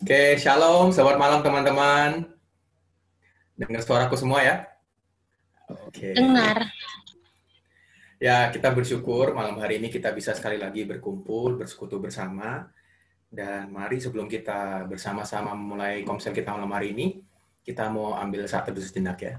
Oke, shalom, selamat malam teman-teman. Dengar suaraku semua ya? Oke. Dengar. Ya, kita bersyukur malam hari ini kita bisa sekali lagi berkumpul, bersekutu bersama. Dan mari sebelum kita bersama-sama memulai komsel kita malam hari ini, kita mau ambil saat teduh sejenak ya.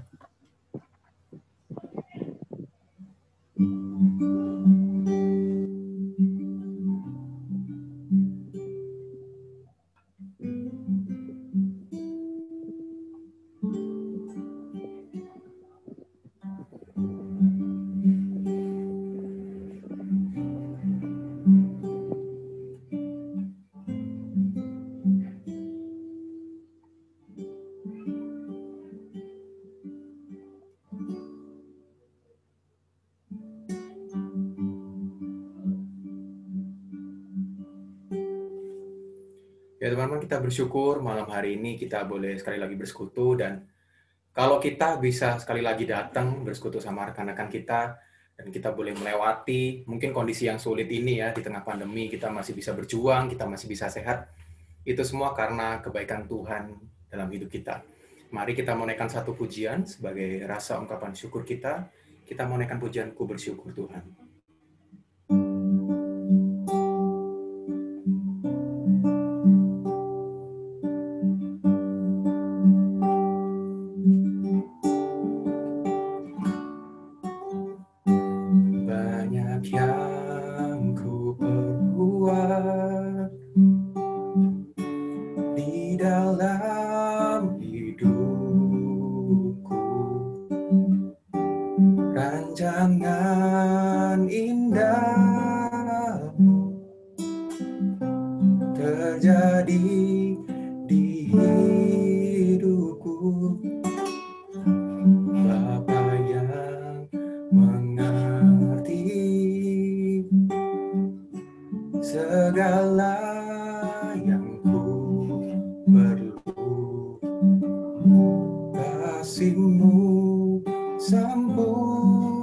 Ya teman-teman, kita bersyukur malam hari ini kita boleh sekali lagi bersekutu, dan kalau kita bisa sekali lagi datang bersekutu sama rekan-rekan kita, dan kita boleh melewati mungkin kondisi yang sulit ini ya, di tengah pandemi kita masih bisa berjuang, kita masih bisa sehat, itu semua karena kebaikan Tuhan dalam hidup kita. Mari kita mau naikkan satu pujian sebagai rasa ungkapan syukur kita. Kita mau naikkan pujian Ku Bersyukur Tuhan. Banyak yang ku perbuat di dalam hidupku, rancangan indahmu terjadi di hidupku. Bapa yang mengerti segala yang ku perlu, kasih-Mu sempurna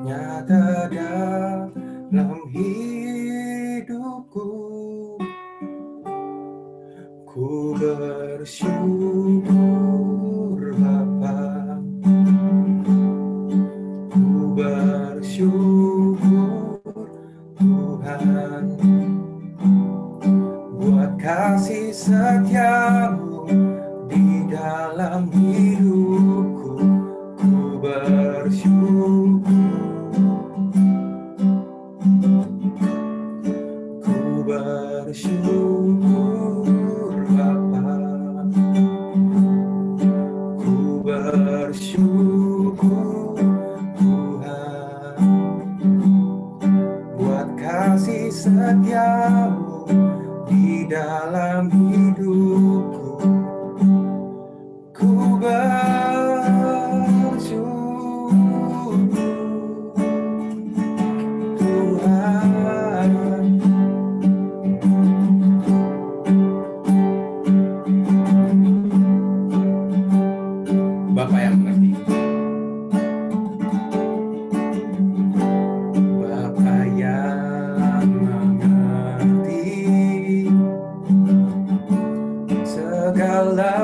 nyata dalam hidupku. Ku bersyukur Bapa, ku bersyukur Tuhan, buat kasih setia-Mu di dalam hidupku. Ku bersyukur, ku bersyukur Bapa, ku bersyukur Tuhan, buat kasih setia-Mu di dalam hidupku. Ku bersyukur Tuhan. Bapa yang mengerti, Bapa yang mengerti segala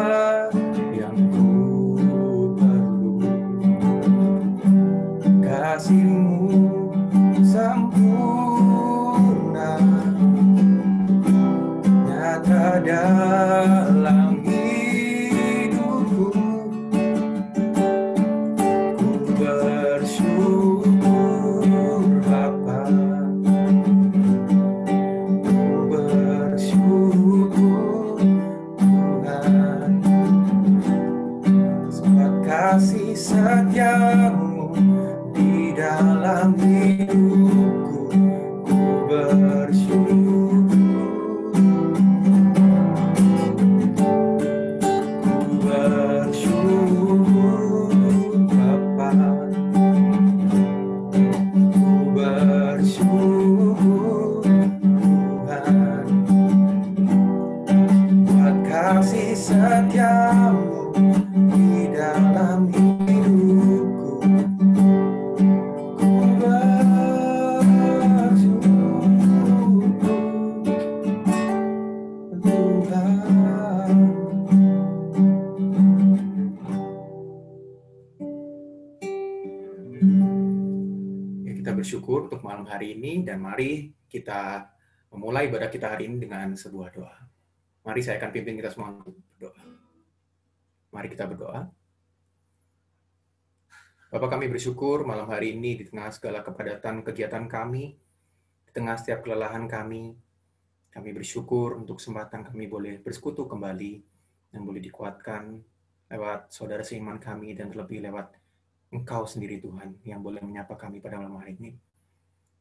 yang ku perlu, kasih-Mu sempurna nyata dalam hidupku. Ku bersyukur Bapa, ku bersyukur Tuhan, sebab kasih setia-Mu di dalam hidupku. Ku bersyukur, ku bersyukur Bapa, ku bersyukur Tuhan, buat kasih setia-Mu di dalam hidupku. Ku bersyukur malam hari ini, dan mari kita memulai ibadah kita hari ini dengan sebuah doa. Mari saya akan pimpin kita semua untuk berdoa. Mari kita berdoa. Bapak, kami bersyukur malam hari ini di tengah segala kepadatan kegiatan kami, di tengah setiap kelelahan kami bersyukur untuk kesempatan kami boleh bersekutu kembali dan boleh dikuatkan lewat saudara seiman kami dan terlebih lewat Engkau sendiri Tuhan yang boleh menyapa kami pada malam hari ini.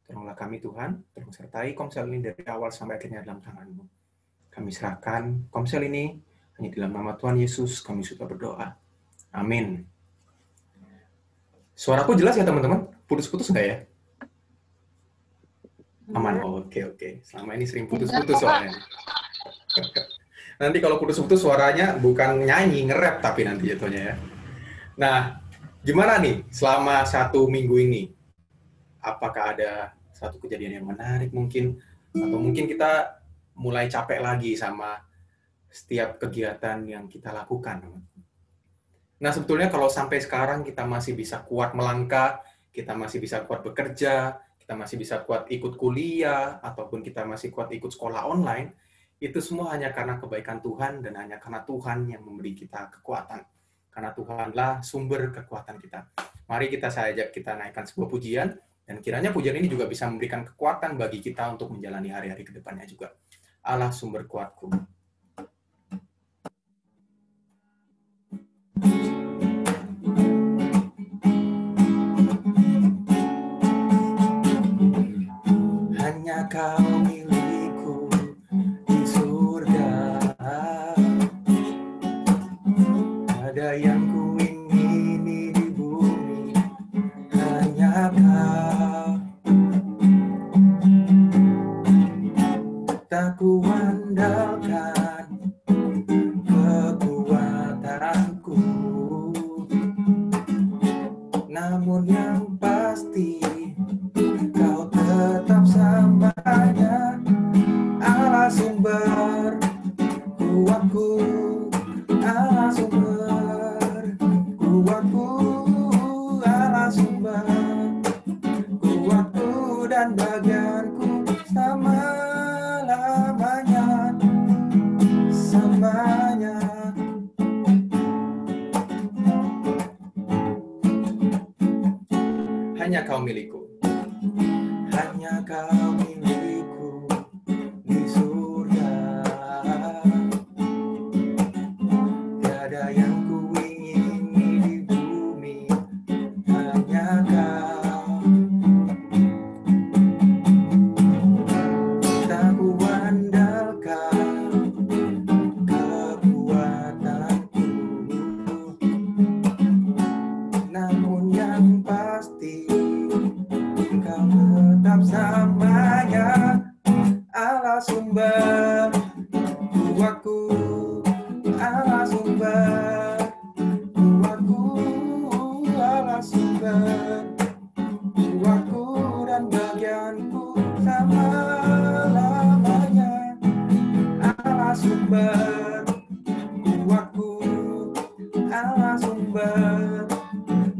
Tolonglah kami Tuhan, tolong sertai Komsel ini dari awal sampai akhirnya dalam tangan-Mu. Kami serahkan Komsel ini hanya dalam nama Tuhan Yesus kami sudah berdoa. Amin. Suaraku jelas ya teman-teman? Putus-putus nggak ya? Aman, oke. Selama ini sering putus-putus soalnya. Nanti kalau putus-putus suaranya bukan nyanyi, nge-rap tapi nanti jatuhnya ya. Nah, gimana nih selama 1 minggu ini? Apakah ada satu kejadian yang menarik mungkin? Atau mungkin kita mulai capek lagi sama setiap kegiatan yang kita lakukan? Nah, sebetulnya kalau sampai sekarang kita masih bisa kuat melangkah, kita masih bisa kuat bekerja, kita masih bisa kuat ikut kuliah, ataupun kita masih kuat ikut sekolah online, itu semua hanya karena kebaikan Tuhan dan hanya karena Tuhan yang memberi kita kekuatan. Karena Tuhanlah sumber kekuatan kita. Mari saya ajak kita naikkan sebuah pujian, dan kiranya pujian ini juga bisa memberikan kekuatan bagi kita untuk menjalani hari-hari ke depannya juga. Allah sumber kuatku. Hanya Kau milikku di surga. Ada yang ku ingini di bumi, hanya Kau. Tak ku andalkan kekuatanku, namun yang pasti Kau tetap samanya, Allah sumber kuatku, Allah sumber kuatku, Allah sumber kuatku dan bagianku selama-lamanya, selamanya. Hanya Kau milikku, hanya Kau milikku di surga. Tiada yang ku ingini di bumi, hanya Kau. Tak ku andalkan kekuatanku, namun yang pasti Kau tetap samanya, Allah sumber kuatku, Allah sumber kuatku, Allah sumber kuatku dan bagianku selama-lamanya, Allah sumber kuatku, Allah sumber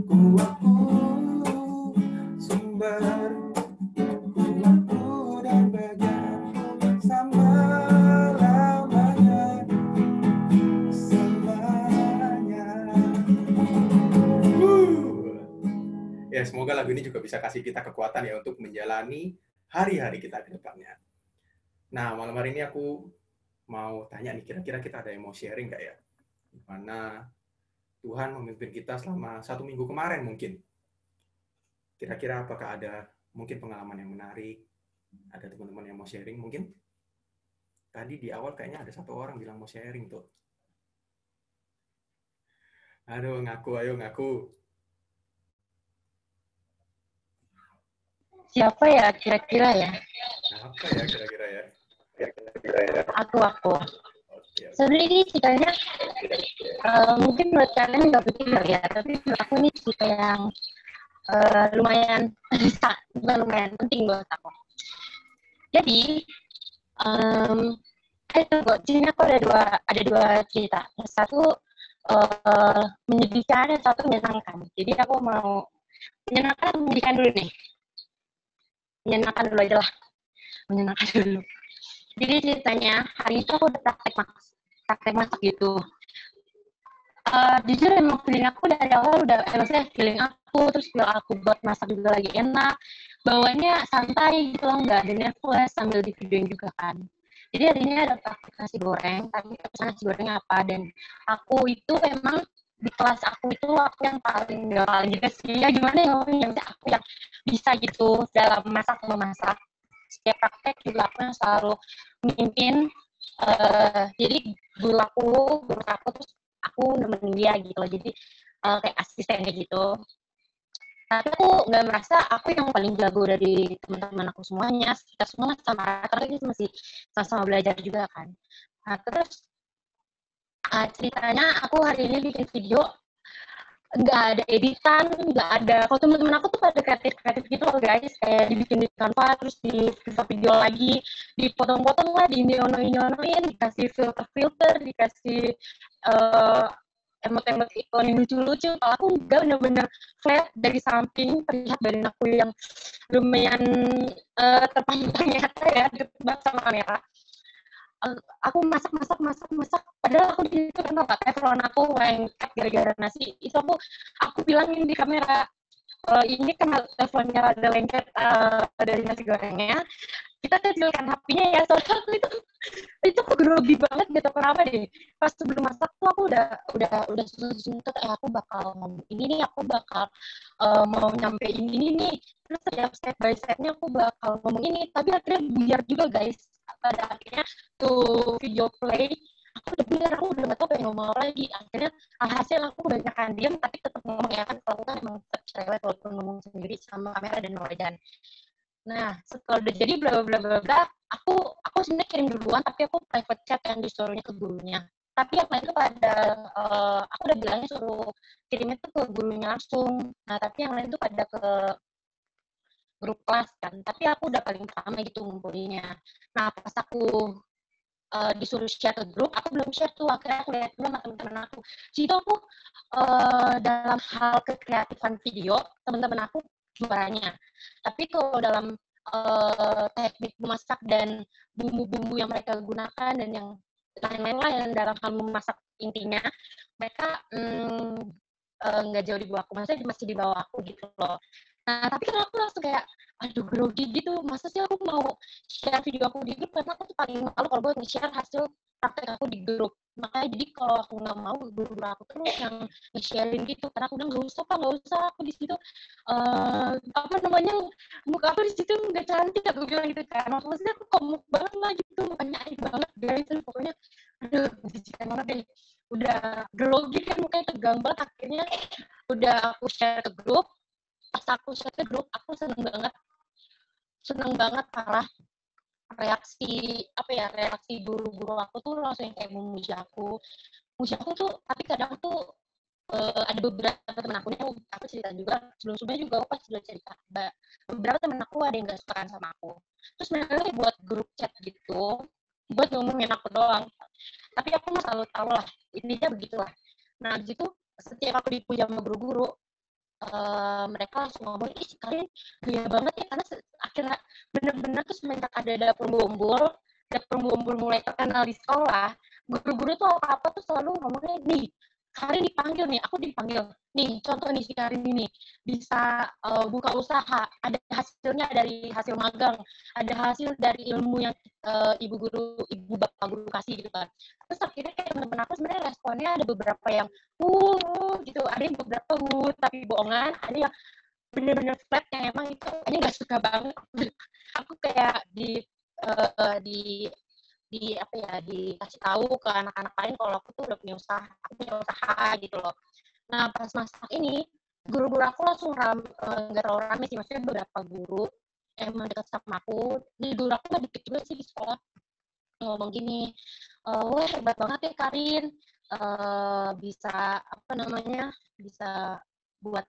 kuatku, sumber kuatku dan bagianku selama-lamanya, selamanya. Ya, semoga lagu ini juga bisa kasih kita kekuatan ya untuk menjalani hari-hari kita ke depannya. Nah, malam hari ini aku mau tanya nih, kira-kira kita ada yang mau sharing nggak ya? Gimana Tuhan memimpin kita selama 1 minggu kemarin mungkin. Kira-kira apakah ada mungkin pengalaman yang menarik? Ada teman-teman yang mau sharing mungkin? Tadi di awal kayaknya ada 1 orang bilang mau sharing tuh. Aduh, ayo ngaku. Siapa ya kira-kira ya? Apa ya kira-kira ya? Aku. Okay. Sebenarnya ini ceritanya mungkin menurut kalian nggak begitu ya, tapi menurut aku ini cerita yang lumayan penting buat aku. Jadi, sini aku ada dua cerita. Yang satu menyedihkan, yang satu menyenangkan. Jadi aku mau menyenangkan atau menyedihkan dulu nih. menyenangkan dulu aja lah, menyenangkan dulu. Jadi ceritanya hari itu aku udah praktek masak gitu. Jujur emang feeling aku dari awal udah, maksudnya feeling aku, terus feel aku buat masak juga lagi enak, bawanya santai gitu loh, nggak ada nervous sambil di videoin juga kan. Jadi hari ini ada praktik nasi goreng, tapi nasi gorengnya apa, dan aku itu emang di kelas aku itu aku yang paling gak paling juga sih, ya gimana ya ngomongnya, aku yang bisa gitu dalam masak memasak. Setiap praktek juga aku yang selalu mimpin, jadi guru aku terus aku nemenin dia gitu loh, jadi kayak asisten kayak gitu. Tapi aku nggak merasa aku yang paling jago dari teman-teman aku semuanya, kita semua sama rata kita masih sama-sama belajar juga kan. Nah terus ceritanya aku hari ini bikin video nggak ada editan, nggak ada. Kalau teman-teman aku tuh pada kreatif gitu loh guys, kayak dibikin di Canva, terus di video lagi, dipotong-potong lah, di nyono-nyonoin, dikasih filter-filter, dikasih emot-emot ikon yang lucu-lucu. Kalau aku enggak, bener-bener flat dari samping, terlihat badan aku yang lumayan terpampang nyata ya, deket banget sama kamera. Aku masak, padahal aku di situ kan apa teflon aku lengket gara-gara nasi itu, aku bilangin di kamera, ini kan teleponnya ada lengket dari nasi gorengnya, kita kecilkan HP-nya ya, soalnya aku itu aku grogi banget gitu, kenapa deh pas sebelum masak tuh aku udah susun tuh kayak aku bakal ngomong ini nih, aku bakal mau nyampein ini nih, terus setiap step by stepnya aku bakal ngomong ini, tapi akhirnya buyar juga guys. Pada akhirnya tuh video play aku udah buyar, aku udah gak tau pengen ngomong apa lagi. Akhirnya alhasil aku kebanyakan diam tapi tetap ngomong, ya kan kalau aku kan emang tetap cerewet walaupun ngomong sendiri sama kamera dan wajan. Nah, setelah udah jadi bla bla bla bla, aku sebenarnya kirim duluan, tapi aku private chat yang disuruhnya ke gurunya. Tapi yang lain tuh pada aku udah bilangnya suruh kirimnya tuh ke gurunya langsung. Nah, tapi yang lain tuh pada ke grup kelas kan. Tapi aku udah paling pertama gitu ngumpulinnya. Nah, pas aku disuruh share ke grup, aku belum share tuh. Akhirnya aku lihat dulu sama teman-teman aku. Situ aku dalam hal kekreatifan video, teman-teman aku juaranya. Tapi kalau dalam teknik memasak dan bumbu-bumbu yang mereka gunakan dan yang lain-lain lah yang dalam hal memasak intinya, mereka nggak jauh di bawah aku, maksudnya masih di bawah aku gitu loh. Nah tapi kan aku langsung kayak aduh grogi gitu, masa sih aku mau share video aku di grup, karena aku tuh paling malu kalau buat nge-share hasil praktek aku di grup. Makanya jadi kalau aku nggak mau, guru aku terus yang nge-sharein gitu, karena aku udah nggak usah pak, nggak usah, aku di situ apa namanya, muka aku di situ nggak cantik, aku bilang gitu kan. Maksudnya aku komuk banget lah gitu, mukanya aib banget guys, pokoknya aduh menjijikan banget deh, udah grogi kan, mukanya tegang banget. Akhirnya udah aku share ke grup, pas aku share ke grup aku seneng banget parah, reaksi apa ya, reaksi guru-guru aku tuh langsung yang kayak memuji aku tuh. Tapi kadang tuh ada beberapa temen aku yang aku cerita juga sebelum-sebelumnya juga, aku pas sudah cerita beberapa temen aku ada yang gak suka sama aku, terus mereka buat grup chat gitu buat ngomongin aku doang, tapi aku mah selalu tahu lah intinya begitulah. Nah gitu, setiap aku dipuji sama guru-guru, mereka langsung ngomong, ih Karin gaya banget ya, karena akhirnya bener-bener tuh semenjak ada dapur bumbul mulai terkenal di sekolah, guru-guru tuh apa-apa tuh selalu ngomongnya, nih Karin dipanggil nih, aku dipanggil nih, contoh nih si Karin ini bisa buka usaha, ada hasilnya dari hasil magang, ada hasil dari ilmu yang ibu bapak guru kasih gitu kan. Terus akhirnya kayak teman-teman aku sebenarnya responnya ada beberapa yang gitu, ada yang beberapa tapi bohongan, ada yang bener-bener flat yang emang itu aja nggak suka banget. Aku kayak di apa ya, dikasih tahu ke anak-anak lain kalau aku tuh udah punya usaha gitu loh. Nah pas masak ini, guru-guru aku langsung nggak terlalu rame sih, maksudnya beberapa guru emang dekat sama aku. Di guru aku mah dikit juga sih di sekolah, ngomong gini, wah hebat banget ya Karin, bisa apa namanya, bisa buat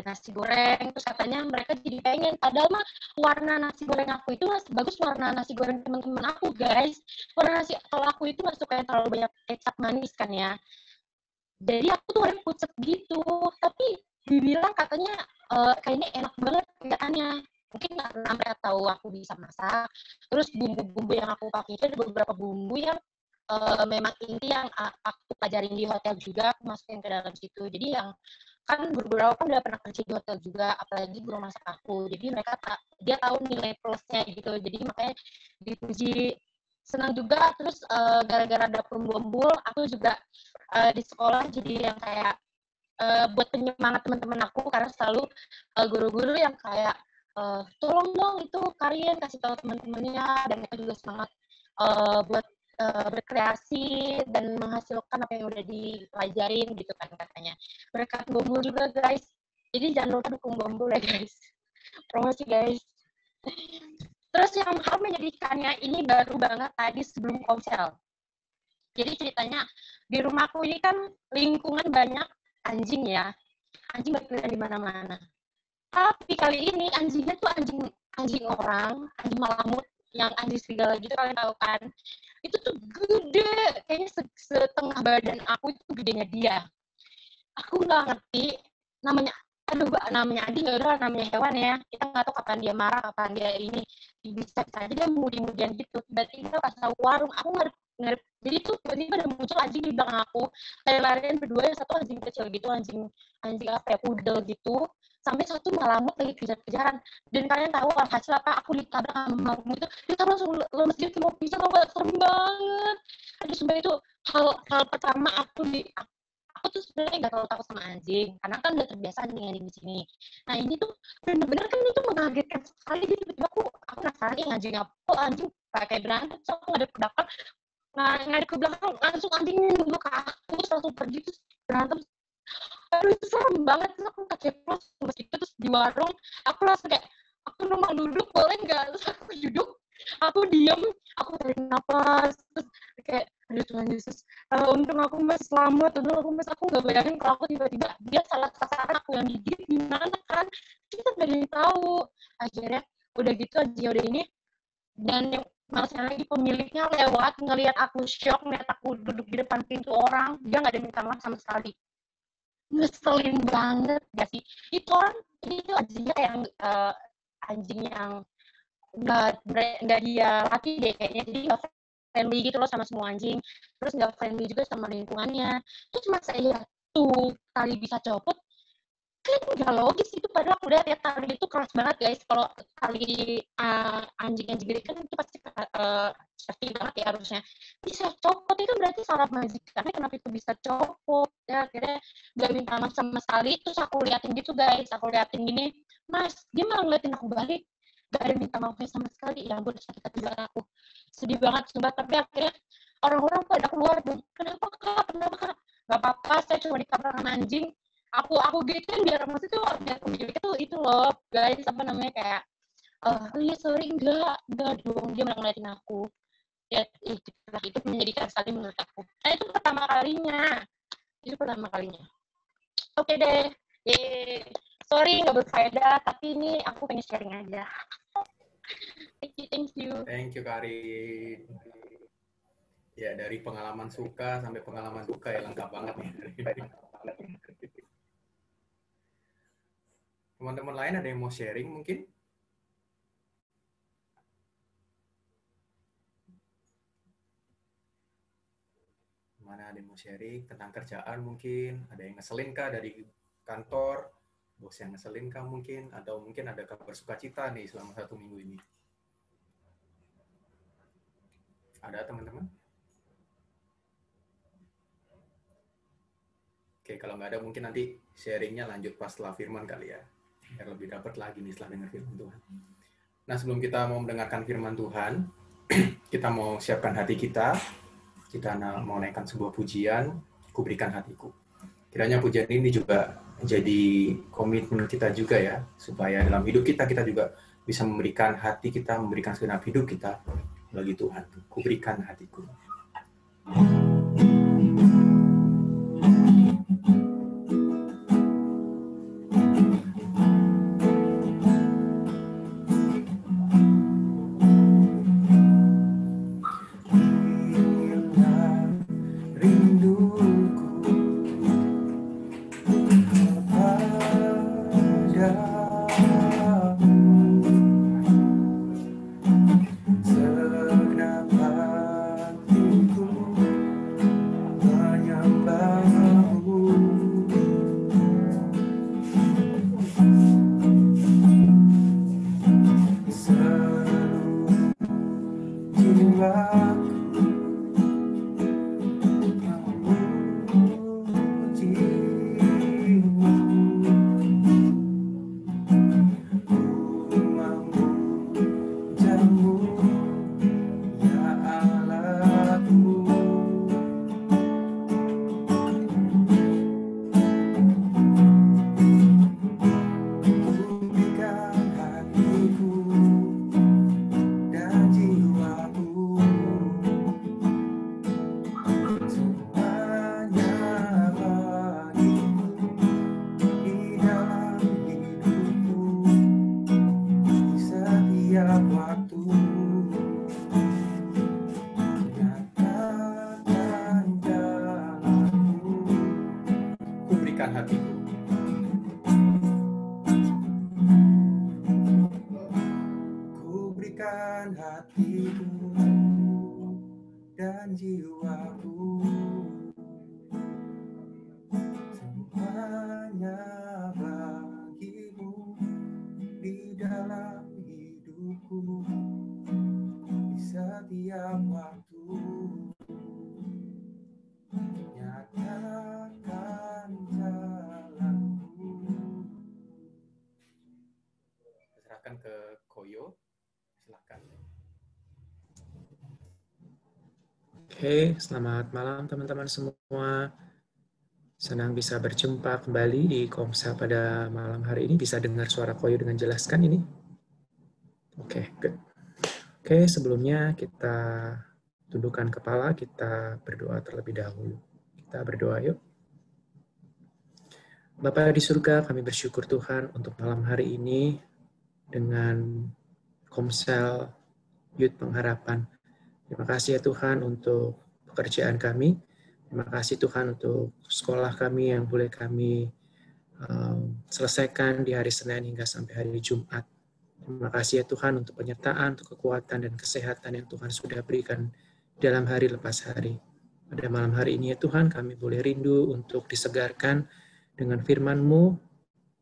nasi goreng, terus katanya mereka jadi pengen, padahal mah warna nasi goreng aku itu masih bagus warna nasi goreng teman-teman aku guys. Warna nasi kalau aku itu nggak suka yang terlalu banyak kecap manis kan ya, jadi aku tuh warna pucet gitu, tapi dibilang katanya kayaknya enak banget kelihatannya. mungkin karena mereka tahu aku bisa masak. Terus bumbu-bumbu yang aku pakai itu ada beberapa bumbu yang memang inti yang aku pelajarin di hotel juga, aku masukin ke dalam situ. Jadi yang kan beberapa kan udah pernah kerja di hotel juga, apalagi guru masak aku. Jadi mereka dia tahu nilai plusnya gitu. Jadi makanya dipuji. Senang juga. Terus gara-gara dapur bumbul, aku juga di sekolah jadi yang kayak buat penyemangat teman-teman aku, karena selalu guru-guru yang kayak tolong dong itu kalian kasih tahu teman-temannya, dan mereka juga semangat buat berkreasi dan menghasilkan apa yang udah dipelajarin gitu kan katanya. Berkat Bombul juga guys. Jadi jangan lupa dukung Bombul ya guys. Promosi guys. Terus yang hal menyedihkannya ini baru banget tadi sebelum komsel. Jadi ceritanya di rumahku ini kan lingkungan banyak anjing ya. Anjing berkeliaran di mana-mana. Tapi kali ini anjingnya tuh anjing orang, anjing malamut, yang anjing serigala gitu, kalian tahu kan. Itu tuh gede, kayaknya setengah badan aku itu gedenya dia. Aku nggak ngerti namanya, namanya anjing ya udah, namanya hewan ya, kita nggak tahu kapan dia marah, kapan dia ini, bisa aja dia mudi-mudian gitu. Tiba-tiba pas tahu warung, aku ngerti, jadi tuh tiba-tiba ada muncul anjing di belakang aku, lari-larian berdua, yang satu anjing kecil gitu, anjing apa ya, pudel gitu, sampai satu malamut lagi kejar-kejaran. Dan kalian tahu hasil apa? Aku ditabrak sama malamut itu, dia langsung lemes gitu, mau pisah, tau gak? Serem banget. Aduh, sumpah itu hal pertama aku tuh sebenarnya nggak terlalu takut sama anjing, karena kan udah terbiasa anjing di sini. Nah ini tuh bener-bener kan itu mengagetkan sekali, jadi tiba-tiba aku penasaran, anjing apa, anjing kayak berantem, so aku ngadep ke belakang, ngadep ke belakang, langsung anjing nunduk ke aku, terus langsung pergi, terus berantem. Aduh itu serem banget. Terus aku keceplos terus di warung, aku langsung kayak, aku numpang duduk boleh nggak? Terus aku duduk, aku diem, aku tarik nafas, terus kayak aduh Tuhan Yesus, untung aku masih selamat, aku nggak bayangin kalau aku tiba-tiba dia salah sasaran, aku yang gigit gimana kan, kita nggak ada yang tahu. Akhirnya udah gitu aja udah ini, dan yang masalah lagi pemiliknya lewat ngelihat aku shock, ngeliat aku duduk di depan pintu orang, dia nggak ada minta maaf sama sekali. Ngeselin banget gak sih itu orang. Jadi itu anjingnya kayak anjing yang nggak dia latih deh kayaknya, jadi nggak friendly gitu loh sama semua anjing, terus nggak friendly juga sama lingkungannya. Terus masa iya tuh tali bisa copot, kan nggak logis itu, padahal aku lihat ya tali itu keras banget guys. Kalau tali anjing-anjing gede kan itu pasti safety banget ya harusnya, bisa copot itu berarti salah majikannya, kenapa itu bisa copot ya. Akhirnya nggak minta maaf sama sekali. Terus aku liatin gitu guys, aku liatin gini, mas, dia malah ngeliatin aku balik, gak ada minta maafnya sama sekali. Ya ampun, sakit hati banget aku, sedih banget sumpah. Tapi akhirnya orang-orang pada keluar dong, kenapa kak, nggak apa-apa, saya cuma ditabrak sama anjing. Aku gituin biar maksudnya tuh biar pemiliknya tuh itu loh guys, apa namanya, kayak oh iya sorry, enggak dong, dia malah ngeliatin aku ya. Itu menjadikan sekali menurut aku. Nah itu pertama kalinya. Oke deh, sorry nggak berfaedah, tapi ini aku pengen sharing aja. Thank you Karin. Ya, dari pengalaman suka sampai pengalaman duka ya, lengkap banget nih. Teman-teman lain ada yang mau sharing mungkin? Mana ada yang mau sharing tentang kerjaan mungkin? Ada yang ngeselin kah dari kantor? Bos yang ngeselin kah mungkin? Atau mungkin ada kabar sukacita nih selama 1 minggu ini? Ada teman-teman? Oke, kalau nggak ada mungkin nanti sharingnya lanjut pas setelah firman kali ya. Biar lebih dapat lagi nih setelah dengar firman Tuhan. Nah, sebelum kita mau mendengarkan firman Tuhan, kita mau siapkan hati kita. Kita mau naikkan sebuah pujian, Ku Berikan Hatiku. Kiranya pujian ini juga jadi komitmen kita juga ya, supaya dalam hidup kita juga bisa memberikan hati kita, memberikan segenap hidup kita bagi Tuhan. Ku berikan hatiku. Ke Koyo, silakan. Oke, selamat malam teman-teman semua. Senang bisa berjumpa kembali di Komsel pada malam hari ini. Bisa dengar suara Koyo dengan jelas kan ini? Oke, good. Oke, sebelumnya kita tundukkan kepala, kita berdoa terlebih dahulu. Kita berdoa yuk. Bapa di surga, kami bersyukur Tuhan untuk malam hari ini dengan Komsel Youth Pengharapan. Terima kasih ya Tuhan untuk pekerjaan kami. Terima kasih Tuhan untuk sekolah kami yang boleh kami selesaikan di hari Senin hingga sampai hari Jumat. Terima kasih ya Tuhan untuk penyertaan, untuk kekuatan dan kesehatan yang Tuhan sudah berikan dalam hari lepas hari. Pada malam hari ini ya Tuhan, kami boleh rindu untuk disegarkan dengan firman-Mu,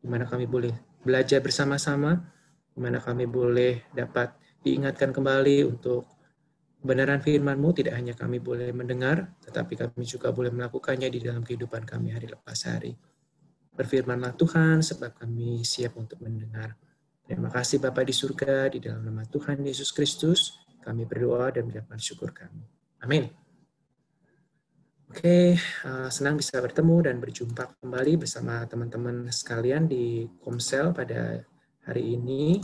di mana kami boleh belajar bersama-sama, di mana kami boleh dapat diingatkan kembali untuk kebenaran firman-Mu. Tidak hanya kami boleh mendengar, tetapi kami juga boleh melakukannya di dalam kehidupan kami hari lepas hari. Berfirmanlah Tuhan, sebab kami siap untuk mendengar. Terima kasih Bapa di surga, di dalam nama Tuhan Yesus Kristus, kami berdoa dan mengucapkan syukur kami. Amin. Oke, senang bisa bertemu dan berjumpa kembali bersama teman-teman sekalian di Komsel pada hari ini.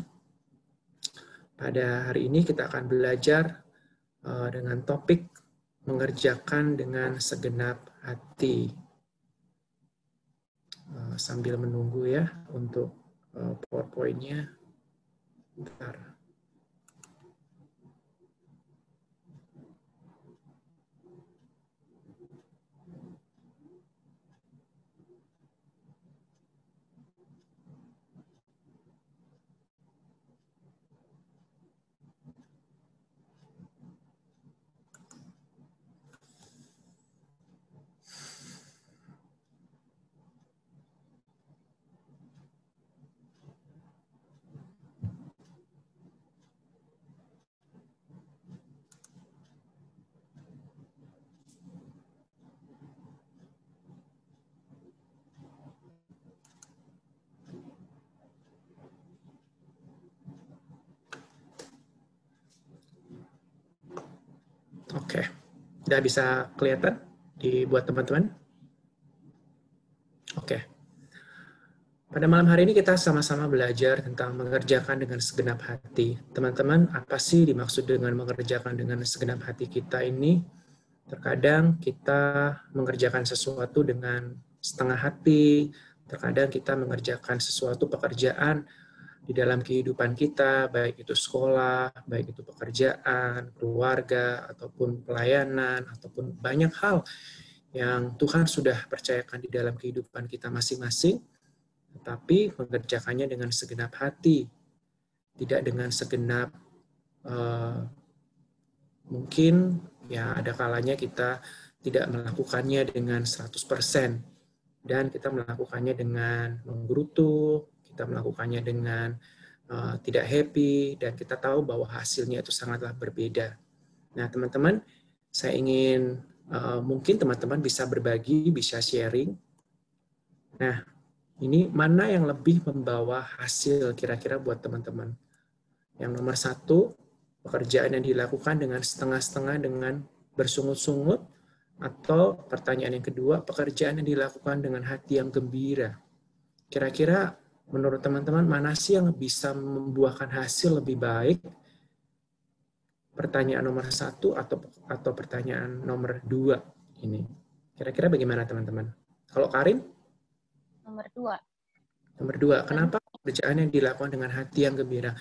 Pada hari ini kita akan belajar dengan topik mengerjakan dengan segenap hati. Sambil menunggu ya untuk PowerPoint-nya. Bentar. Oke, sudah bisa kelihatan buat teman-teman? Oke. Pada malam hari ini kita sama-sama belajar tentang mengerjakan dengan segenap hati. Teman-teman, apa sih dimaksud dengan mengerjakan dengan segenap hati kita ini? Terkadang kita mengerjakan sesuatu dengan setengah hati, terkadang kita mengerjakan sesuatu pekerjaan di dalam kehidupan kita, baik itu sekolah, baik itu pekerjaan, keluarga, ataupun pelayanan, ataupun banyak hal yang Tuhan sudah percayakan di dalam kehidupan kita masing-masing, tetapi mengerjakannya dengan segenap hati, tidak dengan segenap, mungkin ya ada kalanya kita tidak melakukannya dengan 100%, dan kita melakukannya dengan menggerutu, kita melakukannya dengan tidak happy, dan kita tahu bahwa hasilnya itu sangatlah berbeda. Nah, teman-teman, saya ingin mungkin teman-teman bisa berbagi, bisa sharing. Nah, ini mana yang lebih membawa hasil kira-kira buat teman-teman? Yang nomor 1, pekerjaan yang dilakukan dengan setengah-setengah dengan bersungut-sungut, atau pertanyaan yang kedua, pekerjaan yang dilakukan dengan hati yang gembira. Kira-kira menurut teman-teman mana sih yang bisa membuahkan hasil lebih baik? Pertanyaan nomor 1 atau pertanyaan nomor 2 ini. Kira-kira bagaimana teman-teman? Kalau Karin? Nomor 2. Nomor 2, kenapa pekerjaan yang dilakukan dengan hati yang gembira?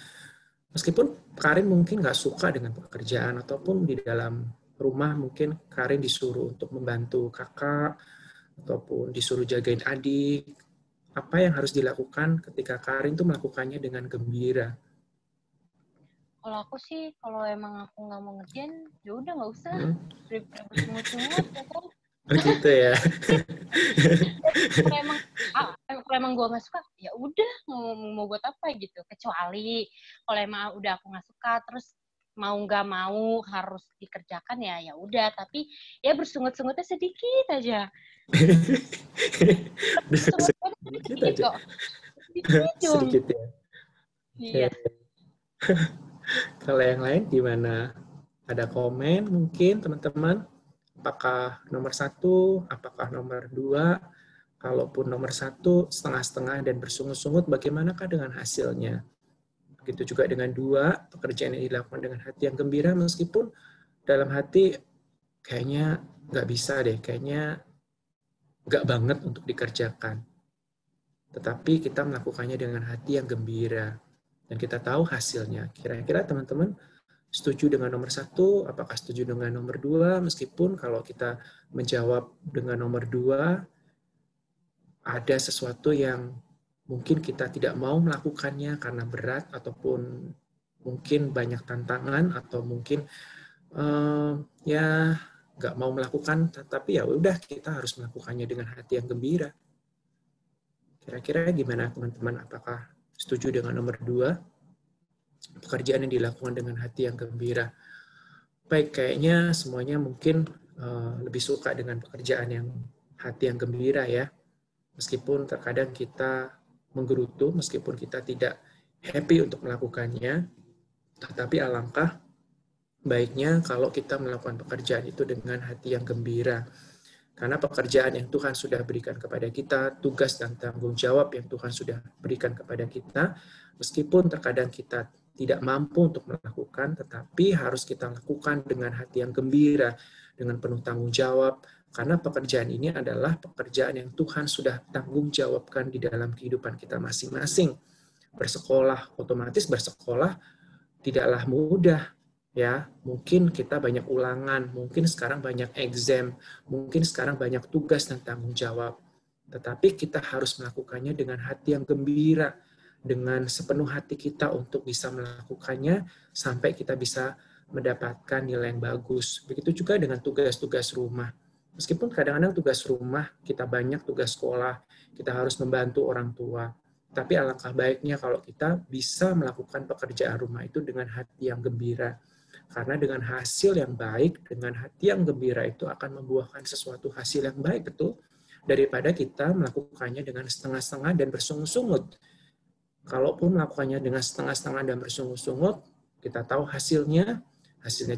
Meskipun Karin mungkin nggak suka dengan pekerjaan, ataupun di dalam rumah mungkin Karin disuruh untuk membantu kakak, ataupun disuruh jagain adik, apa yang harus dilakukan ketika Karin tuh melakukannya dengan gembira? Kalau aku sih, kalau emang aku nggak mau ngerjain, ya udah nggak usah. Daripada bersungut-sungut, ya kan? Begitu ya. Kalau emang gue nggak suka, ya udah mau buat apa gitu. Kecuali kalau emang udah aku nggak suka, terus mau nggak mau harus dikerjakan, ya udah. Tapi ya bersungut-sungutnya sedikit aja. Sedikit kok. Sedikit ya. Iya. Kalau yang lain gimana? Ada komen mungkin teman-teman? Apakah nomor 1, apakah nomor 2? Kalaupun nomor 1 setengah-setengah dan bersungut-sungut, bagaimanakah dengan hasilnya? Begitu juga dengan 2, pekerjaan yang dilakukan dengan hati yang gembira, meskipun dalam hati kayaknya nggak bisa deh, kayaknya nggak banget untuk dikerjakan. Tetapi kita melakukannya dengan hati yang gembira. Dan kita tahu hasilnya. Kira-kira teman-teman setuju dengan nomor 1, apakah setuju dengan nomor 2, meskipun kalau kita menjawab dengan nomor 2, ada sesuatu yang mungkin kita tidak mau melakukannya karena berat, ataupun mungkin banyak tantangan, atau mungkin ya nggak mau melakukan, tapi ya udah kita harus melakukannya dengan hati yang gembira. Kira-kira gimana teman-teman? Apakah setuju dengan nomor 2? Pekerjaan yang dilakukan dengan hati yang gembira. Baik, kayaknya semuanya mungkin lebih suka dengan pekerjaan yang hati yang gembira ya. Meskipun terkadang kita menggerutu, meskipun kita tidak happy untuk melakukannya, tetapi alangkah baiknya kalau kita melakukan pekerjaan itu dengan hati yang gembira. Karena pekerjaan yang Tuhan sudah berikan kepada kita, tugas dan tanggung jawab yang Tuhan sudah berikan kepada kita, meskipun terkadang kita tidak mampu untuk melakukan, tetapi harus kita lakukan dengan hati yang gembira, dengan penuh tanggung jawab, karena pekerjaan ini adalah pekerjaan yang Tuhan sudah tanggung jawabkan di dalam kehidupan kita masing-masing. Bersekolah, otomatis bersekolah tidaklah mudah, ya. Mungkin kita banyak ulangan, mungkin sekarang banyak exam, mungkin sekarang banyak tugas dan tanggung jawab. Tetapi kita harus melakukannya dengan hati yang gembira, dengan sepenuh hati kita untuk bisa melakukannya sampai kita bisa mendapatkan nilai yang bagus. Begitu juga dengan tugas-tugas rumah. Meskipun kadang-kadang tugas rumah kita banyak, tugas sekolah, kita harus membantu orang tua. Tapi alangkah baiknya kalau kita bisa melakukan pekerjaan rumah itu dengan hati yang gembira. Karena dengan hasil yang baik, dengan hati yang gembira itu akan membuahkan sesuatu hasil yang baik, betul? Daripada kita melakukannya dengan setengah-setengah dan bersungut-sungut. Kalaupun melakukannya dengan setengah-setengah dan bersungut-sungut, kita tahu hasilnya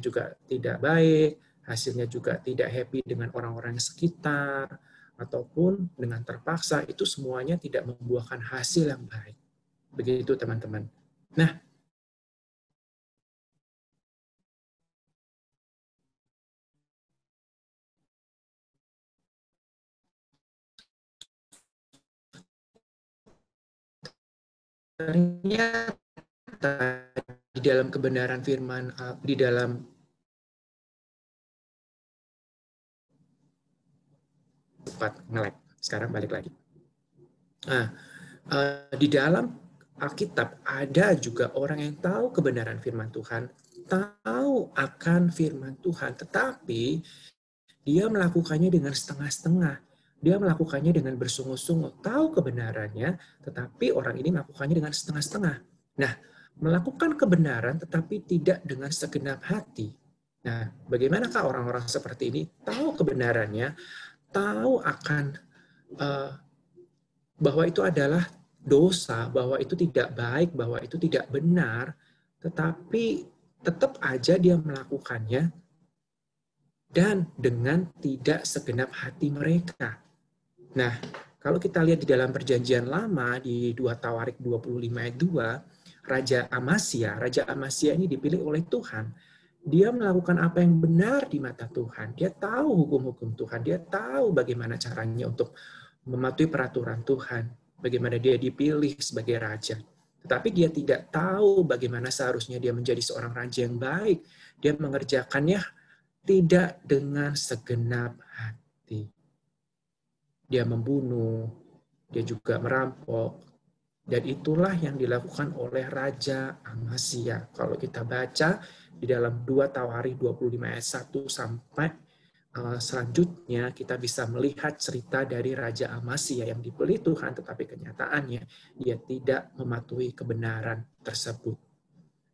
juga tidak baik, hasilnya juga tidak happy dengan orang-orang sekitar, ataupun dengan terpaksa, itu semuanya tidak membuahkan hasil yang baik. Begitu teman-teman. Nah, ternyata di dalam kebenaran firman, di dalam nge-lag. Sekarang balik lagi. Nah, di dalam Alkitab ada juga orang yang tahu kebenaran firman Tuhan, tahu akan firman Tuhan, tetapi dia melakukannya dengan setengah-setengah. Dia melakukannya dengan bersungut-sungut, tahu kebenarannya, tetapi orang ini melakukannya dengan setengah-setengah. Nah, melakukan kebenaran tetapi tidak dengan segenap hati, Nah, bagaimanakah orang-orang seperti ini tahu kebenarannya, tahu akan bahwa itu adalah dosa, bahwa itu tidak baik, bahwa itu tidak benar, tetapi tetap aja dia melakukannya dan dengan tidak segenap hati mereka. Nah, kalau kita lihat di dalam perjanjian lama di 2 Tawarik 25 ayat 2, Raja Amasya ini dipilih oleh Tuhan. Dia melakukan apa yang benar di mata Tuhan. Dia tahu hukum-hukum Tuhan. Dia tahu bagaimana caranya untuk mematuhi peraturan Tuhan. Bagaimana dia dipilih sebagai raja. Tetapi dia tidak tahu bagaimana seharusnya dia menjadi seorang raja yang baik. Dia mengerjakannya tidak dengan segenap hati. Dia membunuh, dia juga merampok. Dan itulah yang dilakukan oleh Raja Amasya. Kalau kita baca di dalam 2 Tawarik 25 ayat 1 sampai selanjutnya kita bisa melihat cerita dari Raja Amasya yang dipilih Tuhan, tetapi kenyataannya dia tidak mematuhi kebenaran tersebut.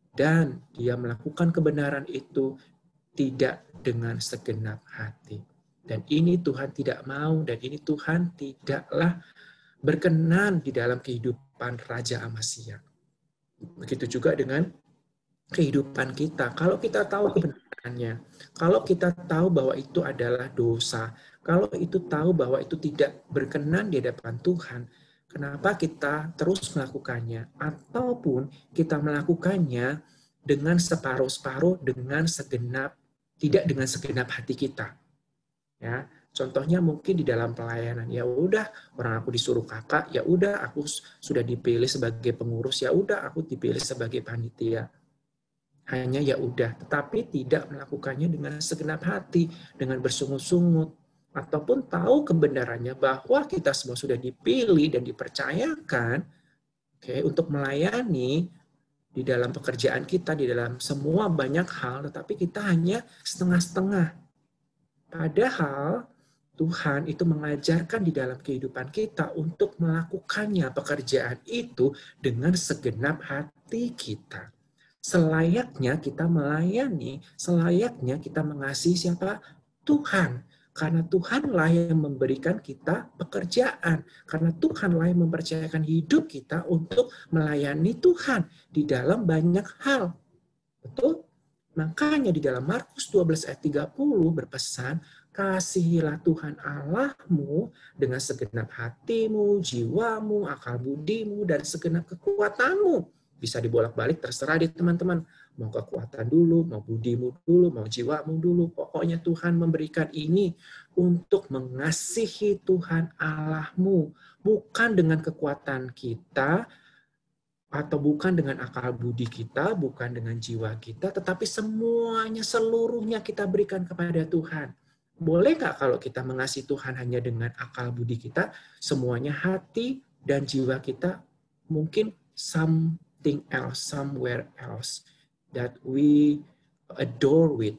Dan dia melakukan kebenaran itu tidak dengan segenap hati. Dan ini Tuhan tidak mau, dan ini Tuhan tidaklah berkenan di dalam kehidupan Raja Amasya. Begitu juga dengan kehidupan kita. Kalau kita tahu kebenarannya, kalau kita tahu bahwa itu adalah dosa, kalau itu tahu bahwa itu tidak berkenan di hadapan Tuhan, kenapa kita terus melakukannya? Ataupun kita melakukannya dengan separuh-separuh, tidak dengan segenap hati kita. Ya, contohnya mungkin di dalam pelayanan, ya udah orang aku disuruh kakak, ya udah aku sudah dipilih sebagai pengurus, ya udah aku dipilih sebagai panitia. Hanya ya udah, tetapi tidak melakukannya dengan segenap hati, dengan bersungut-sungut, ataupun tahu kebenarannya bahwa kita semua sudah dipilih dan dipercayakan untuk melayani di dalam pekerjaan kita, di dalam semua banyak hal, tetapi kita hanya setengah-setengah. Padahal Tuhan itu mengajarkan di dalam kehidupan kita untuk melakukannya, pekerjaan itu dengan segenap hati kita. Selayaknya kita melayani, selayaknya kita mengasihi siapa? Tuhan. Karena Tuhanlah yang memberikan kita pekerjaan. Karena Tuhanlah yang mempercayakan hidup kita untuk melayani Tuhan di dalam banyak hal. Betul? Makanya di dalam Markus 12 ayat 30 berpesan, kasihilah Tuhan Allahmu dengan segenap hatimu, jiwamu, akal budimu, dan segenap kekuatanmu. Bisa dibolak-balik, terserah di teman-teman. Mau kekuatan dulu, mau budimu dulu, mau jiwamu dulu. Pokoknya Tuhan memberikan ini untuk mengasihi Tuhan Allahmu. Bukan dengan kekuatan kita, atau bukan dengan akal budi kita, bukan dengan jiwa kita, tetapi semuanya, seluruhnya kita berikan kepada Tuhan. Boleh nggak kalau kita mengasihi Tuhan hanya dengan akal budi kita, semuanya hati dan jiwa kita mungkin something else, somewhere else that we adore with.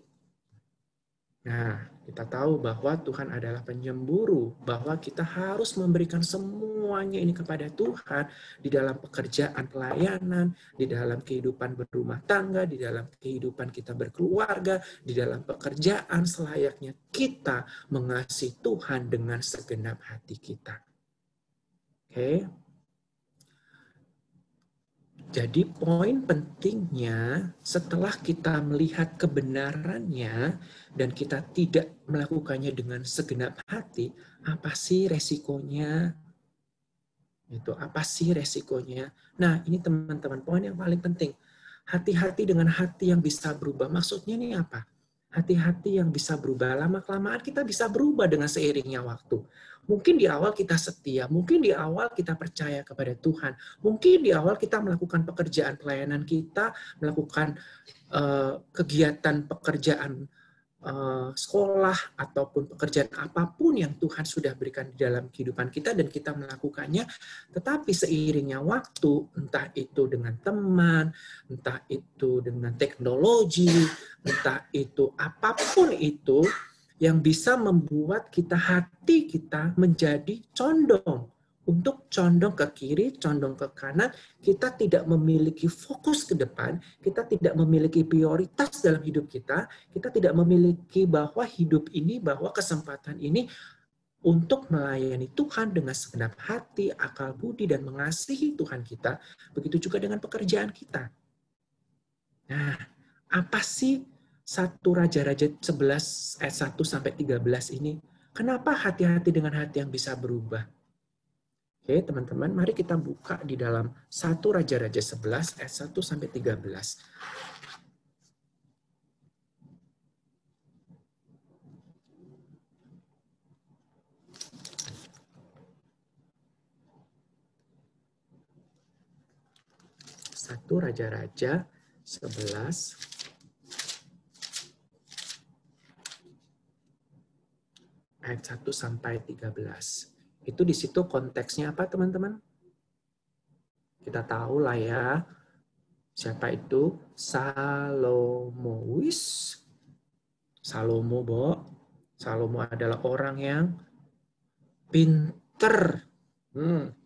Nah, kita tahu bahwa Tuhan adalah penyemburu, bahwa kita harus memberikan semuanya ini kepada Tuhan di dalam pekerjaan pelayanan, di dalam kehidupan berumah tangga, di dalam kehidupan kita berkeluarga, di dalam pekerjaan selayaknya kita mengasihi Tuhan dengan segenap hati kita. Oke. Jadi poin pentingnya setelah kita melihat kebenarannya dan kita tidak melakukannya dengan segenap hati, apa sih resikonya? Itu apa sih resikonya? Nah, ini teman-teman poin yang paling penting. Hati-hati dengan hati yang bisa berubah. Maksudnya ini apa? Hati-hati yang bisa berubah. Lama-kelamaan kita bisa berubah dengan seiringnya waktu. Mungkin di awal kita setia, mungkin di awal kita percaya kepada Tuhan, mungkin di awal kita melakukan pekerjaan pelayanan kita, melakukan kegiatan pekerjaan sekolah, ataupun pekerjaan apapun yang Tuhan sudah berikan di dalam kehidupan kita dan kita melakukannya, tetapi seiringnya waktu, entah itu dengan teman, entah itu dengan teknologi, entah itu apapun itu, yang bisa membuat hati kita menjadi condong untuk condong ke kiri, condong ke kanan, kita tidak memiliki fokus ke depan, kita tidak memiliki prioritas dalam hidup kita tidak memiliki bahwa hidup ini, bahwa kesempatan ini untuk melayani Tuhan dengan segenap hati, akal budi, dan mengasihi Tuhan kita. Begitu juga dengan pekerjaan kita. Nah, apa sih 1 Raja-Raja 11 ayat 1 sampai 13 ini? Kenapa hati-hati dengan hati yang bisa berubah? Oke, teman-teman, mari kita buka di dalam 1 Raja-Raja 11 ayat 1 sampai 13. Satu Raja-Raja 11 ayat 1 sampai 13. Itu di situ konteksnya apa, teman-teman? Kita tahu lah ya. Siapa itu? Salomo. Salomo, Bo. Salomo adalah orang yang pinter,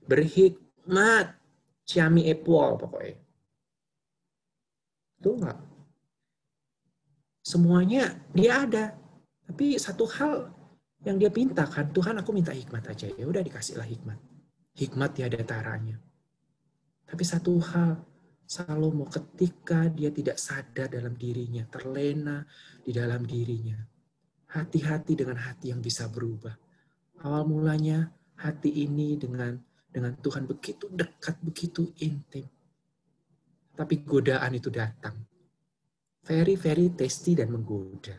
berhikmat, ciami epol pokoknya. Itu enggak? Semuanya dia ada. Tapi satu hal yang dia pintakan, Tuhan aku minta hikmat aja. Ya udah dikasihlah hikmat. Hikmat tiada taranya. Tapi satu hal, Salomo ketika dia tidak sadar dalam dirinya, terlena di dalam dirinya. Hati-hati dengan hati yang bisa berubah. Awal mulanya hati ini dengan Tuhan begitu dekat, begitu intim. Tapi godaan itu datang. Very, very tasty dan menggoda.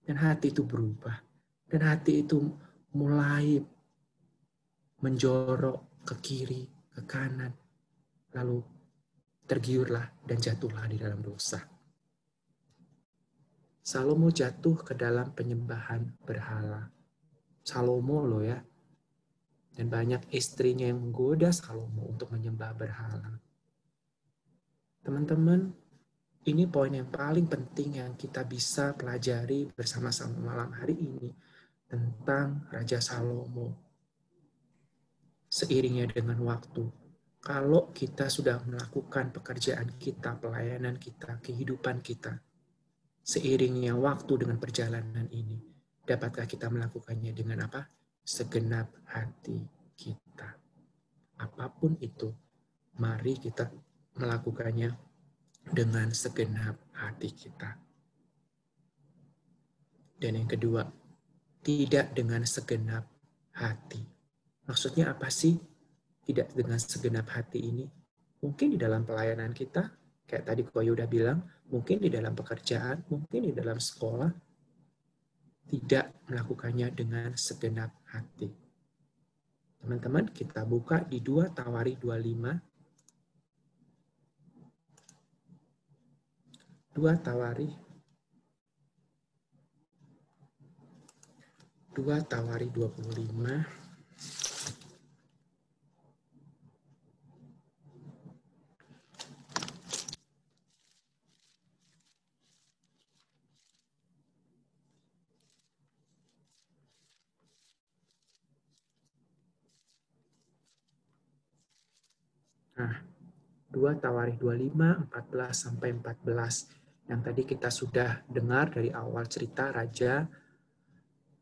Dan hati itu berubah. Dan hati itu mulai menjorok ke kiri, ke kanan. Lalu tergiurlah dan jatuhlah di dalam dosa. Salomo jatuh ke dalam penyembahan berhala. Salomo loh ya. Dan banyak istrinya yang menggoda Salomo untuk menyembah berhala. Teman-teman, ini poin yang paling penting yang kita bisa pelajari bersama-sama malam hari ini tentang Raja Salomo. Seiringnya dengan waktu, kalau kita sudah melakukan pekerjaan kita, pelayanan kita, kehidupan kita, seiringnya waktu dengan perjalanan ini, dapatkah kita melakukannya dengan apa? Segenap hati kita. Apapun itu, mari kita melakukannya dengan segenap hati kita. Dan yang kedua, tidak dengan segenap hati. Maksudnya apa sih tidak dengan segenap hati ini? Mungkin di dalam pelayanan kita, kayak tadi Koyo udah bilang, mungkin di dalam pekerjaan, mungkin di dalam sekolah, tidak melakukannya dengan segenap hati. Teman-teman, kita buka di 2 Tawarikh 25. 2 Tawarikh 25. Nah, 2 Tawarikh 25, 14 sampai 14. Yang tadi kita sudah dengar dari awal cerita Raja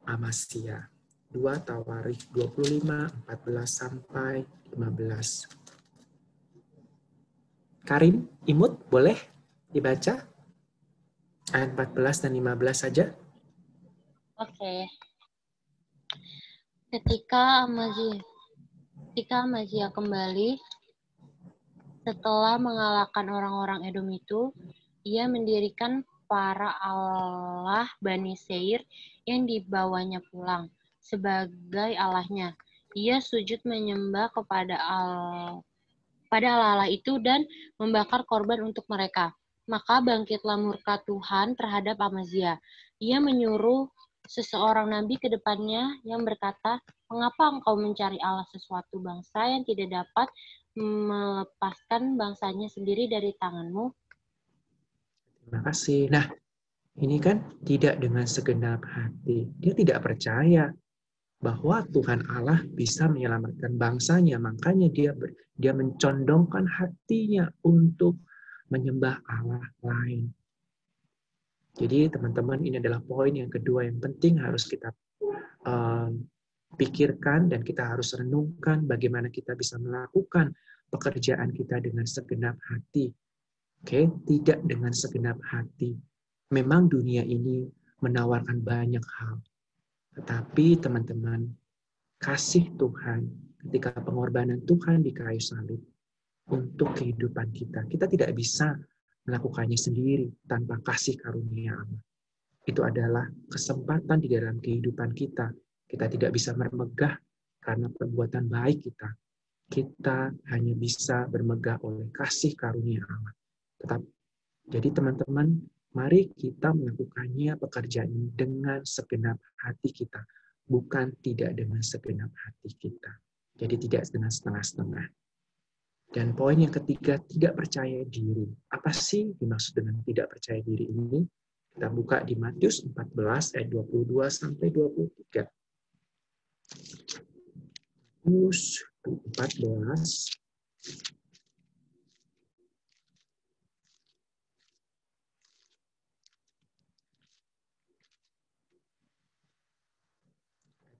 Amasya. 2 Tawarikh 25, 14 sampai 15. Karin, Imut, boleh dibaca? Ayat 14 dan 15 saja. Oke. Ketika Amazia kembali, setelah mengalahkan orang-orang Edom itu, ia mendirikan para Allah Bani Seir yang dibawanya pulang sebagai Allahnya. Ia sujud menyembah kepada Allah itu dan membakar korban untuk mereka. Maka bangkitlah murka Tuhan terhadap Amazia. Ia menyuruh seseorang nabi ke depannya yang berkata, "Mengapa engkau mencari Allah sesuatu bangsa yang tidak dapat melepaskan bangsanya sendiri dari tanganmu?" Terima kasih. Nah, ini kan tidak dengan segenap hati. Dia tidak percaya bahwa Tuhan Allah bisa menyelamatkan bangsanya, makanya dia mencondongkan hatinya untuk menyembah Allah lain. Jadi teman-teman, ini adalah poin yang kedua yang penting harus kita pikirkan dan kita harus renungkan bagaimana kita bisa melakukan pekerjaan kita dengan segenap hati. Oke, tidak dengan segenap hati. Memang dunia ini menawarkan banyak hal. Tetapi teman-teman, kasih Tuhan ketika pengorbanan Tuhan di kayu salib untuk kehidupan kita. Kita tidak bisa melakukannya sendiri tanpa kasih karunia Allah. Itu adalah kesempatan di dalam kehidupan kita. Kita tidak bisa bermegah karena perbuatan baik kita. Kita hanya bisa bermegah oleh kasih karunia Allah. Jadi teman-teman, mari kita melakukannya pekerjaan ini dengan segenap hati kita. Bukan tidak dengan segenap hati kita. Jadi tidak dengan setengah-setengah. Dan poin yang ketiga, tidak percaya diri. Apa sih dimaksud dengan tidak percaya diri ini? Kita buka di Matius 14 ayat 22 sampai 23. Matius 14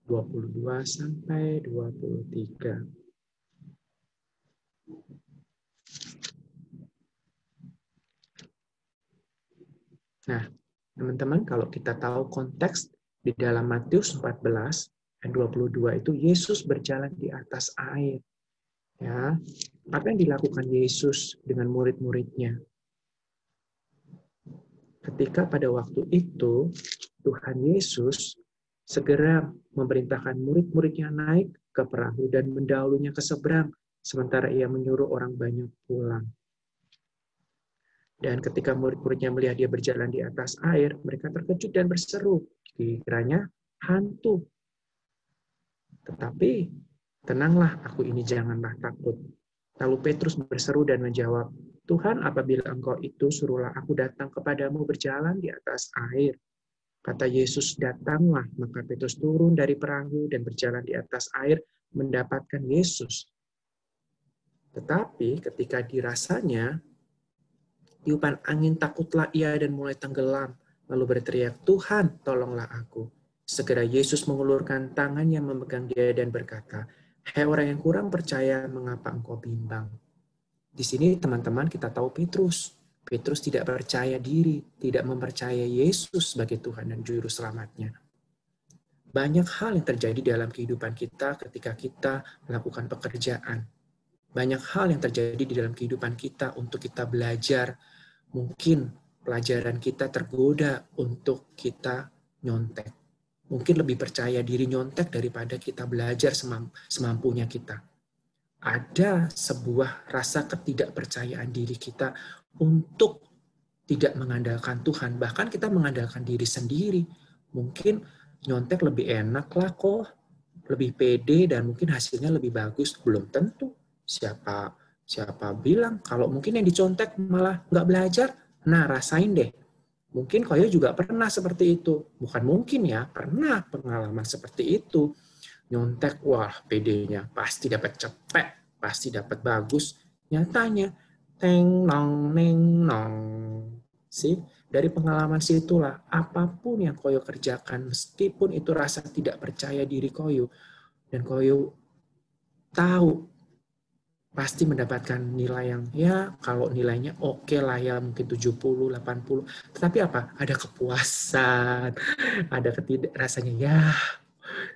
22 sampai 23. Nah, teman-teman, kalau kita tahu konteks di dalam Matius 14 ayat 22 itu Yesus berjalan di atas air. Ya, apa yang dilakukan Yesus dengan murid-muridnya? Ketika pada waktu itu Tuhan Yesus segera memerintahkan murid-muridnya naik ke perahu dan mendahulunya ke seberang, sementara ia menyuruh orang banyak pulang. Dan ketika murid-muridnya melihat dia berjalan di atas air, mereka terkejut dan berseru, dikiranya hantu. Tetapi, tenanglah, aku ini, janganlah takut. Lalu Petrus berseru dan menjawab, Tuhan, apabila Engkau itu, suruhlah aku datang kepadamu berjalan di atas air. Kata Yesus, datanglah. Maka Petrus turun dari perahu dan berjalan di atas air mendapatkan Yesus. Tetapi ketika dirasanya tiupan angin, takutlah ia dan mulai tenggelam. Lalu berteriak, Tuhan, tolonglah aku. Segera Yesus mengulurkan tangannya memegang dia dan berkata, Hai orang yang kurang percaya, mengapa engkau bimbang? Di sini teman-teman kita tahu Petrus. Petrus tidak percaya diri, tidak mempercayai Yesus sebagai Tuhan dan Juru Selamatnya. Banyak hal yang terjadi dalam kehidupan kita ketika kita melakukan pekerjaan. Banyak hal yang terjadi di dalam kehidupan kita untuk kita belajar. Mungkin pelajaran kita tergoda untuk kita nyontek. Mungkin lebih percaya diri nyontek daripada kita belajar semampunya kita. Ada sebuah rasa ketidakpercayaan diri kita untuk tidak mengandalkan Tuhan. Bahkan kita mengandalkan diri sendiri. Mungkin nyontek lebih enak lah kok, lebih pede dan mungkin hasilnya lebih bagus. Belum tentu. Siapa bilang kalau mungkin yang dicontek malah nggak belajar? Nah, rasain deh. Mungkin Koyo juga pernah seperti itu. Bukan mungkin ya, pernah pengalaman seperti itu. Nyontek, wah pedenya pasti dapat cepet, pasti dapat bagus. Nyatanya, teng nong neng nong. Sih, dari pengalaman situlah, apapun yang Koyo kerjakan, meskipun itu rasa tidak percaya diri Koyo, dan Koyo tahu pasti mendapatkan nilai yang ya kalau nilainya oke lah ya mungkin 70, 80. Tetapi apa? Ada kepuasan, ada rasanya ya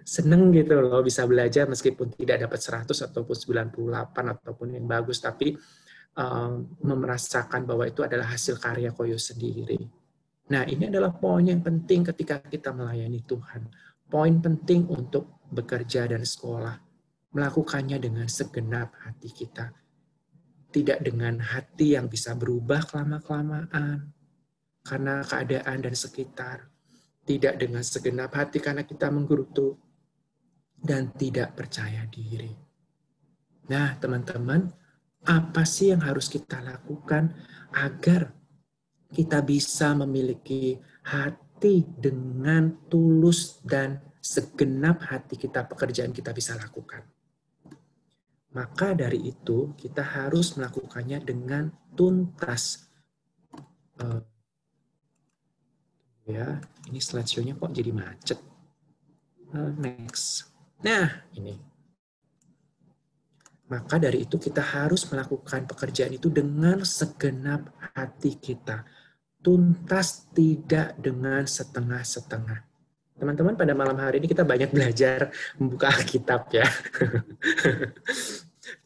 seneng gitu loh bisa belajar meskipun tidak dapat 100 ataupun 98 ataupun yang bagus, tapi merasakan bahwa itu adalah hasil karya Koyo sendiri. Nah, ini adalah poin yang penting ketika kita melayani Tuhan. Poin penting untuk bekerja dan sekolah. Melakukannya dengan segenap hati kita. Tidak dengan hati yang bisa berubah kelama-kelamaan karena keadaan dan sekitar. Tidak dengan segenap hati karena kita menggerutu dan tidak percaya diri. Nah, teman-teman, apa sih yang harus kita lakukan agar kita bisa memiliki hati dengan tulus dan segenap hati kita pekerjaan kita bisa lakukan. Maka dari itu kita harus melakukannya dengan tuntas. Ya, ini slideshow-nya kok jadi macet. Next. Nah, ini. Maka dari itu kita harus melakukan pekerjaan itu dengan segenap hati kita. Tuntas, tidak dengan setengah-setengah. Teman-teman, pada malam hari ini kita banyak belajar membuka Alkitab ya.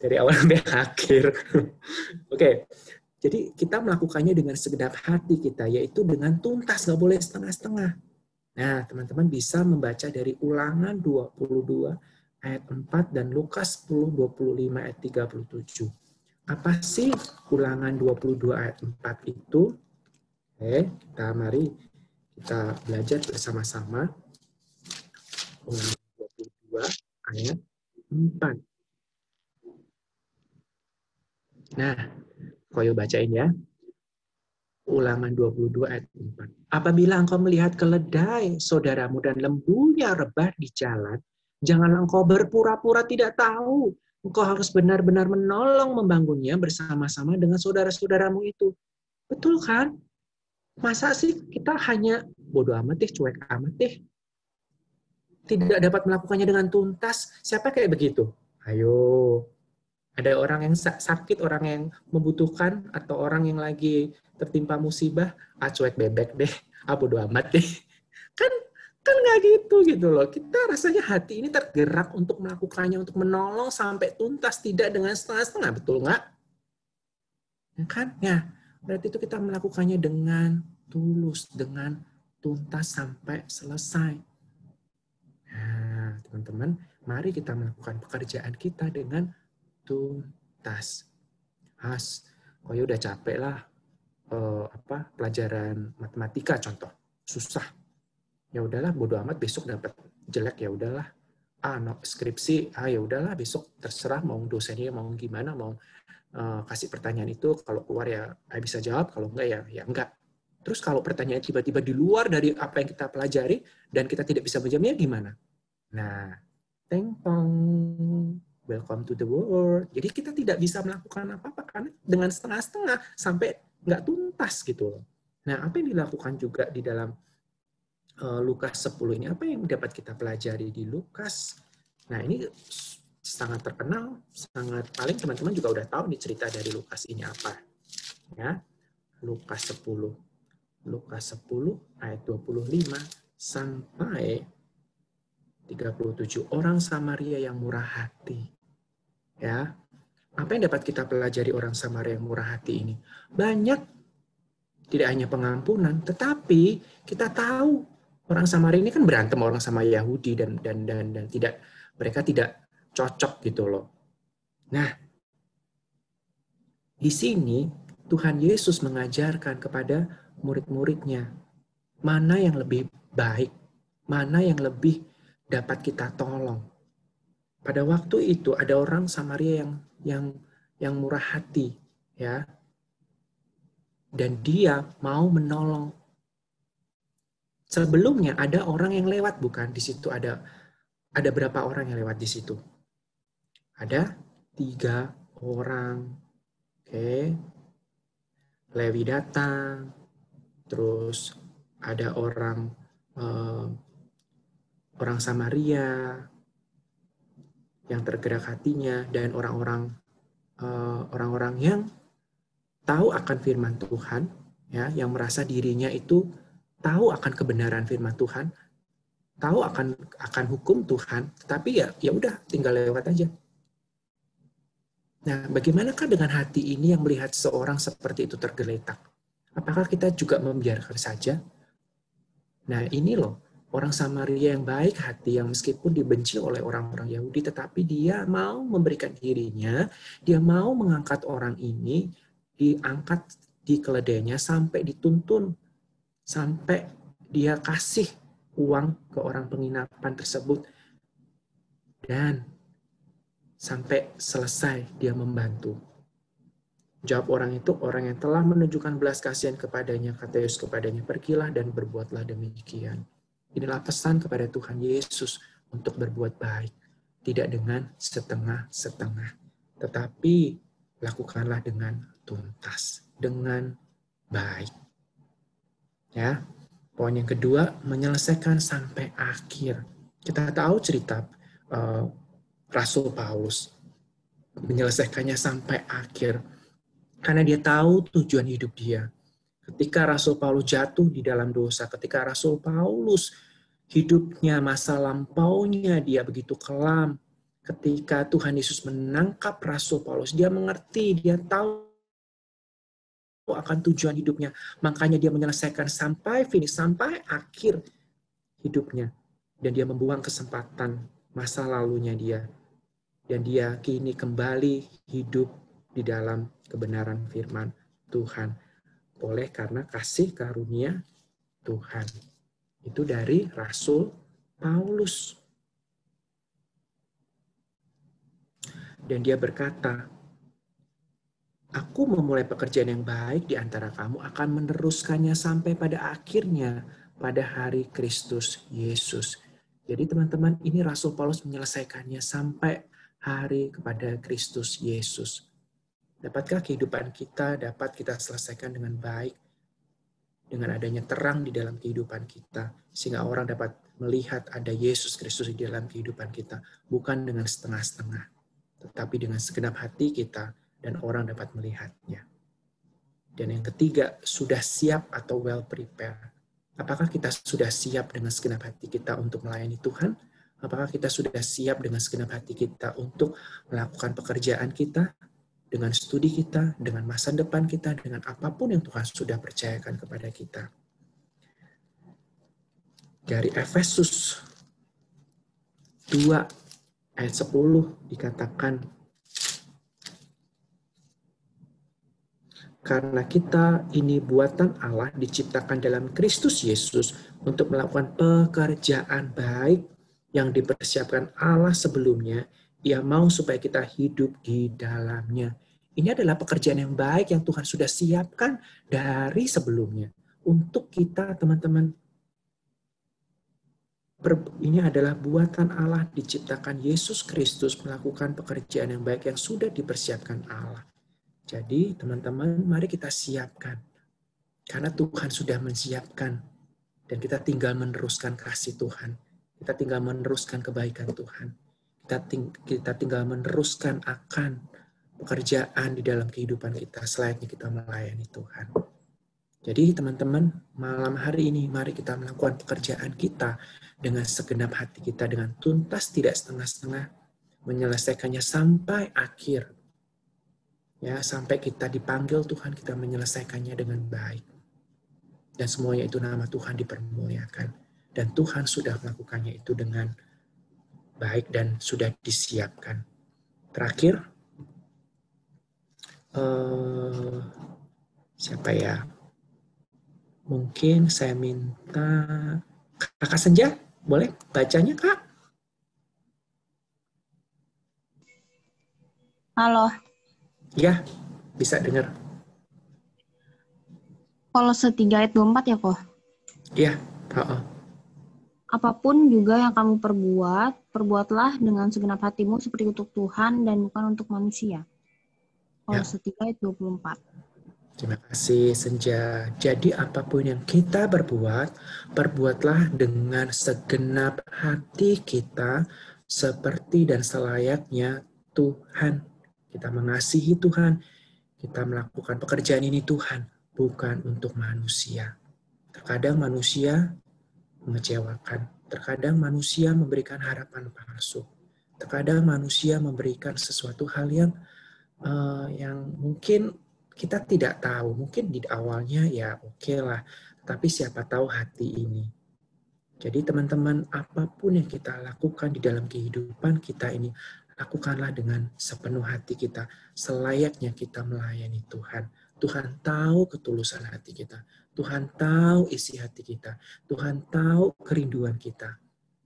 Dari awal sampai akhir. Oke. Jadi kita melakukannya dengan segenap hati kita, yaitu dengan tuntas, nggak boleh setengah-setengah. Nah, teman-teman bisa membaca dari Ulangan 22 ayat 4 dan Lukas 10:25 ayat 37. Apa sih Ulangan 22 ayat 4 itu? Mari kita belajar bersama-sama. Ulangan 22 ayat 4. Nah, Koyo bacain ya. Ulangan 22 ayat 4. Apabila engkau melihat keledai saudaramu dan lembunya rebah di jalan, janganlah engkau berpura-pura tidak tahu. Engkau harus benar-benar menolong membangunnya bersama-sama dengan saudara-saudaramu itu. Betul kan? Masa sih kita hanya bodoh amat deh, cuek amat deh. Tidak dapat melakukannya dengan tuntas. Siapa kayak begitu? Ayo. Ada orang yang sakit, orang yang membutuhkan, atau orang yang lagi tertimpa musibah, cuek bebek deh, bodo amat deh. Kan nggak gitu loh. Kita rasanya hati ini tergerak untuk melakukannya, untuk menolong sampai tuntas, tidak dengan setengah-setengah, betul nggak? Ya kan? Ya, berarti itu kita melakukannya dengan tulus, dengan tuntas sampai selesai. Nah, teman-teman, mari kita melakukan pekerjaan kita dengan tuntas. Koyo udah capek lah pelajaran matematika contoh, susah. Ya udahlah, bodo amat, besok dapat jelek ya udahlah. Skripsi, ya udahlah, besok terserah mau dosennya mau gimana, mau kasih pertanyaan itu, kalau keluar ya bisa jawab, kalau enggak ya enggak. Terus kalau pertanyaan tiba-tiba di luar dari apa yang kita pelajari dan kita tidak bisa menjawabnya gimana? Nah, teng-tong. Welcome to the world. Jadi kita tidak bisa melakukan apa-apa karena dengan setengah-setengah sampai nggak tuntas gitu loh. Nah, apa yang dilakukan juga di dalam Lukas 10 ini? Apa yang dapat kita pelajari di Lukas? Nah, ini sangat terkenal, sangat paling teman-teman juga udah tahu nih cerita dari Lukas ini apa. Ya, Lukas 10. Lukas 10 ayat 25 sampai 37. Orang Samaria yang murah hati. Ya, apa yang dapat kita pelajari orang Samaria yang murah hati ini? Banyak, tidak hanya pengampunan, tetapi kita tahu orang Samaria ini kan berantem orang sama Yahudi dan tidak, mereka tidak cocok gitu loh. Nah, di sini Tuhan Yesus mengajarkan kepada murid-muridnya mana yang lebih baik, mana yang lebih dapat kita tolong. Pada waktu itu ada orang Samaria yang murah hati, ya, dan dia mau menolong. Sebelumnya ada orang yang lewat, bukan? Di situ ada berapa orang yang lewat di situ? Ada 3 orang. Oke. Lewi datang, terus ada orang Samaria yang tergerak hatinya, dan orang-orang yang tahu akan firman Tuhan, ya, yang merasa dirinya itu tahu akan kebenaran firman Tuhan, tahu akan hukum Tuhan, tetapi ya udah tinggal lewat aja. Nah, bagaimanakah dengan hati ini yang melihat seorang seperti itu tergeletak? Apakah kita juga membiarkan saja? Nah, ini loh orang Samaria yang baik hati, yang meskipun dibenci oleh orang-orang Yahudi, tetapi dia mau memberikan dirinya, dia mau mengangkat orang ini, diangkat di keledainya sampai dituntun, sampai dia kasih uang ke orang penginapan tersebut, dan sampai selesai dia membantu. Jawab orang itu, orang yang telah menunjukkan belas kasihan kepadanya, kata Yesus kepadanya, pergilah dan berbuatlah demikian. Inilah pesan kepada Tuhan Yesus untuk berbuat baik. Tidak dengan setengah-setengah. Tetapi lakukanlah dengan tuntas. Dengan baik. Ya. Poin yang kedua, menyelesaikan sampai akhir. Kita tahu cerita Rasul Paulus. Menyelesaikannya sampai akhir. Karena dia tahu tujuan hidup dia. Ketika Rasul Paulus jatuh di dalam dosa, ketika Rasul Paulus hidupnya, masa lampaunya dia begitu kelam, ketika Tuhan Yesus menangkap Rasul Paulus, dia mengerti, dia tahu akan tujuan hidupnya. Makanya dia menyelesaikan sampai finish, sampai akhir hidupnya. Dan dia membuang kesempatan masa lalunya dia. Dan dia kini kembali hidup di dalam kebenaran firman Tuhan. Oleh karena kasih karunia Tuhan. Itu dari Rasul Paulus. Dan dia berkata, aku memulai pekerjaan yang baik di antara kamu akan meneruskannya sampai pada akhirnya pada hari Kristus Yesus. Jadi teman-teman, ini Rasul Paulus menyelesaikannya sampai hari kepada Kristus Yesus. Dapatkah kehidupan kita dapat kita selesaikan dengan baik, dengan adanya terang di dalam kehidupan kita, sehingga orang dapat melihat ada Yesus Kristus di dalam kehidupan kita, bukan dengan setengah-setengah, tetapi dengan segenap hati kita, dan orang dapat melihatnya. Dan yang ketiga, sudah siap atau well prepared. Apakah kita sudah siap dengan segenap hati kita untuk melayani Tuhan? Apakah kita sudah siap dengan segenap hati kita untuk melakukan pekerjaan kita, dengan studi kita, dengan masa depan kita, dengan apapun yang Tuhan sudah percayakan kepada kita. Dari Efesus 2 ayat 10 dikatakan, karena kita ini buatan Allah diciptakan dalam Kristus Yesus untuk melakukan pekerjaan baik yang dipersiapkan Allah sebelumnya. Ia mau supaya kita hidup di dalamnya. Ini adalah pekerjaan yang baik yang Tuhan sudah siapkan dari sebelumnya. Untuk kita, teman-teman. Ini adalah buatan Allah, diciptakan Yesus Kristus melakukan pekerjaan yang baik yang sudah dipersiapkan Allah. Jadi, teman-teman, mari kita siapkan. Karena Tuhan sudah menyiapkan. Dan kita tinggal meneruskan kasih Tuhan. Kita tinggal meneruskan kebaikan Tuhan. Kita tinggal meneruskan akan pekerjaan di dalam kehidupan kita selayaknya kita melayani Tuhan. Jadi teman-teman, malam hari ini mari kita melakukan pekerjaan kita dengan segenap hati kita, dengan tuntas, tidak setengah-setengah, menyelesaikannya sampai akhir. Ya, sampai kita dipanggil Tuhan, kita menyelesaikannya dengan baik. Dan semuanya itu nama Tuhan dipermuliakan. Dan Tuhan sudah melakukannya itu dengan baik dan sudah disiapkan. Terakhir, siapa ya? Mungkin saya minta Kakak Senja, boleh bacanya Kak? Halo. Ya, bisa dengar. Kolose 3 ayat 24 ya kok? Iya. Apapun juga yang kamu perbuatlah dengan segenap hatimu seperti untuk Tuhan dan bukan untuk manusia. Kolose 3 ayat 24. Terima kasih Senja. Jadi apapun yang kita perbuatlah dengan segenap hati kita seperti dan selayaknya Tuhan. Kita mengasihi Tuhan. Kita melakukan pekerjaan ini Tuhan, bukan untuk manusia. Terkadang manusia mengecewakan. Terkadang manusia memberikan harapan palsu. Terkadang manusia memberikan sesuatu hal yang mungkin kita tidak tahu. Mungkin di awalnya ya oke lah. Tapi siapa tahu hati ini. Jadi teman-teman, apapun yang kita lakukan di dalam kehidupan kita ini, lakukanlah dengan sepenuh hati kita. Selayaknya kita melayani Tuhan. Tuhan tahu ketulusan hati kita. Tuhan tahu isi hati kita. Tuhan tahu kerinduan kita.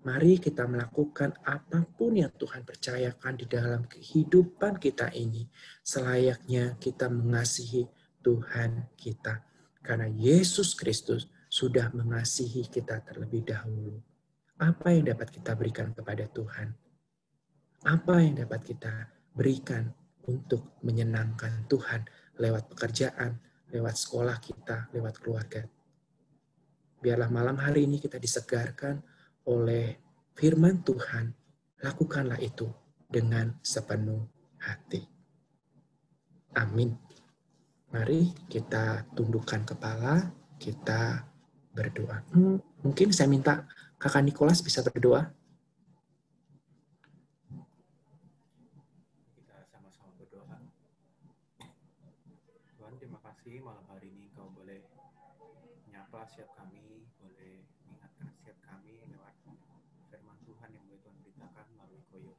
Mari kita melakukan apapun yang Tuhan percayakan di dalam kehidupan kita ini. Selayaknya kita mengasihi Tuhan kita. Karena Yesus Kristus sudah mengasihi kita terlebih dahulu. Apa yang dapat kita berikan kepada Tuhan? Apa yang dapat kita berikan untuk menyenangkan Tuhan lewat pekerjaan, lewat sekolah kita, lewat keluarga? Biarlah malam hari ini kita disegarkan oleh firman Tuhan. Lakukanlah itu dengan sepenuh hati. Amin. Mari kita tundukkan kepala, kita berdoa. Mungkin saya minta Kakak Nikolas bisa berdoa. Kita sama-sama berdoa. Tuhan, terima kasih malam hari ini Kau boleh menyapa setiap kami, boleh mengingatkan setiap kami lewat firman Tuhan yang boleh Tuhan beritakan melalui Koyo.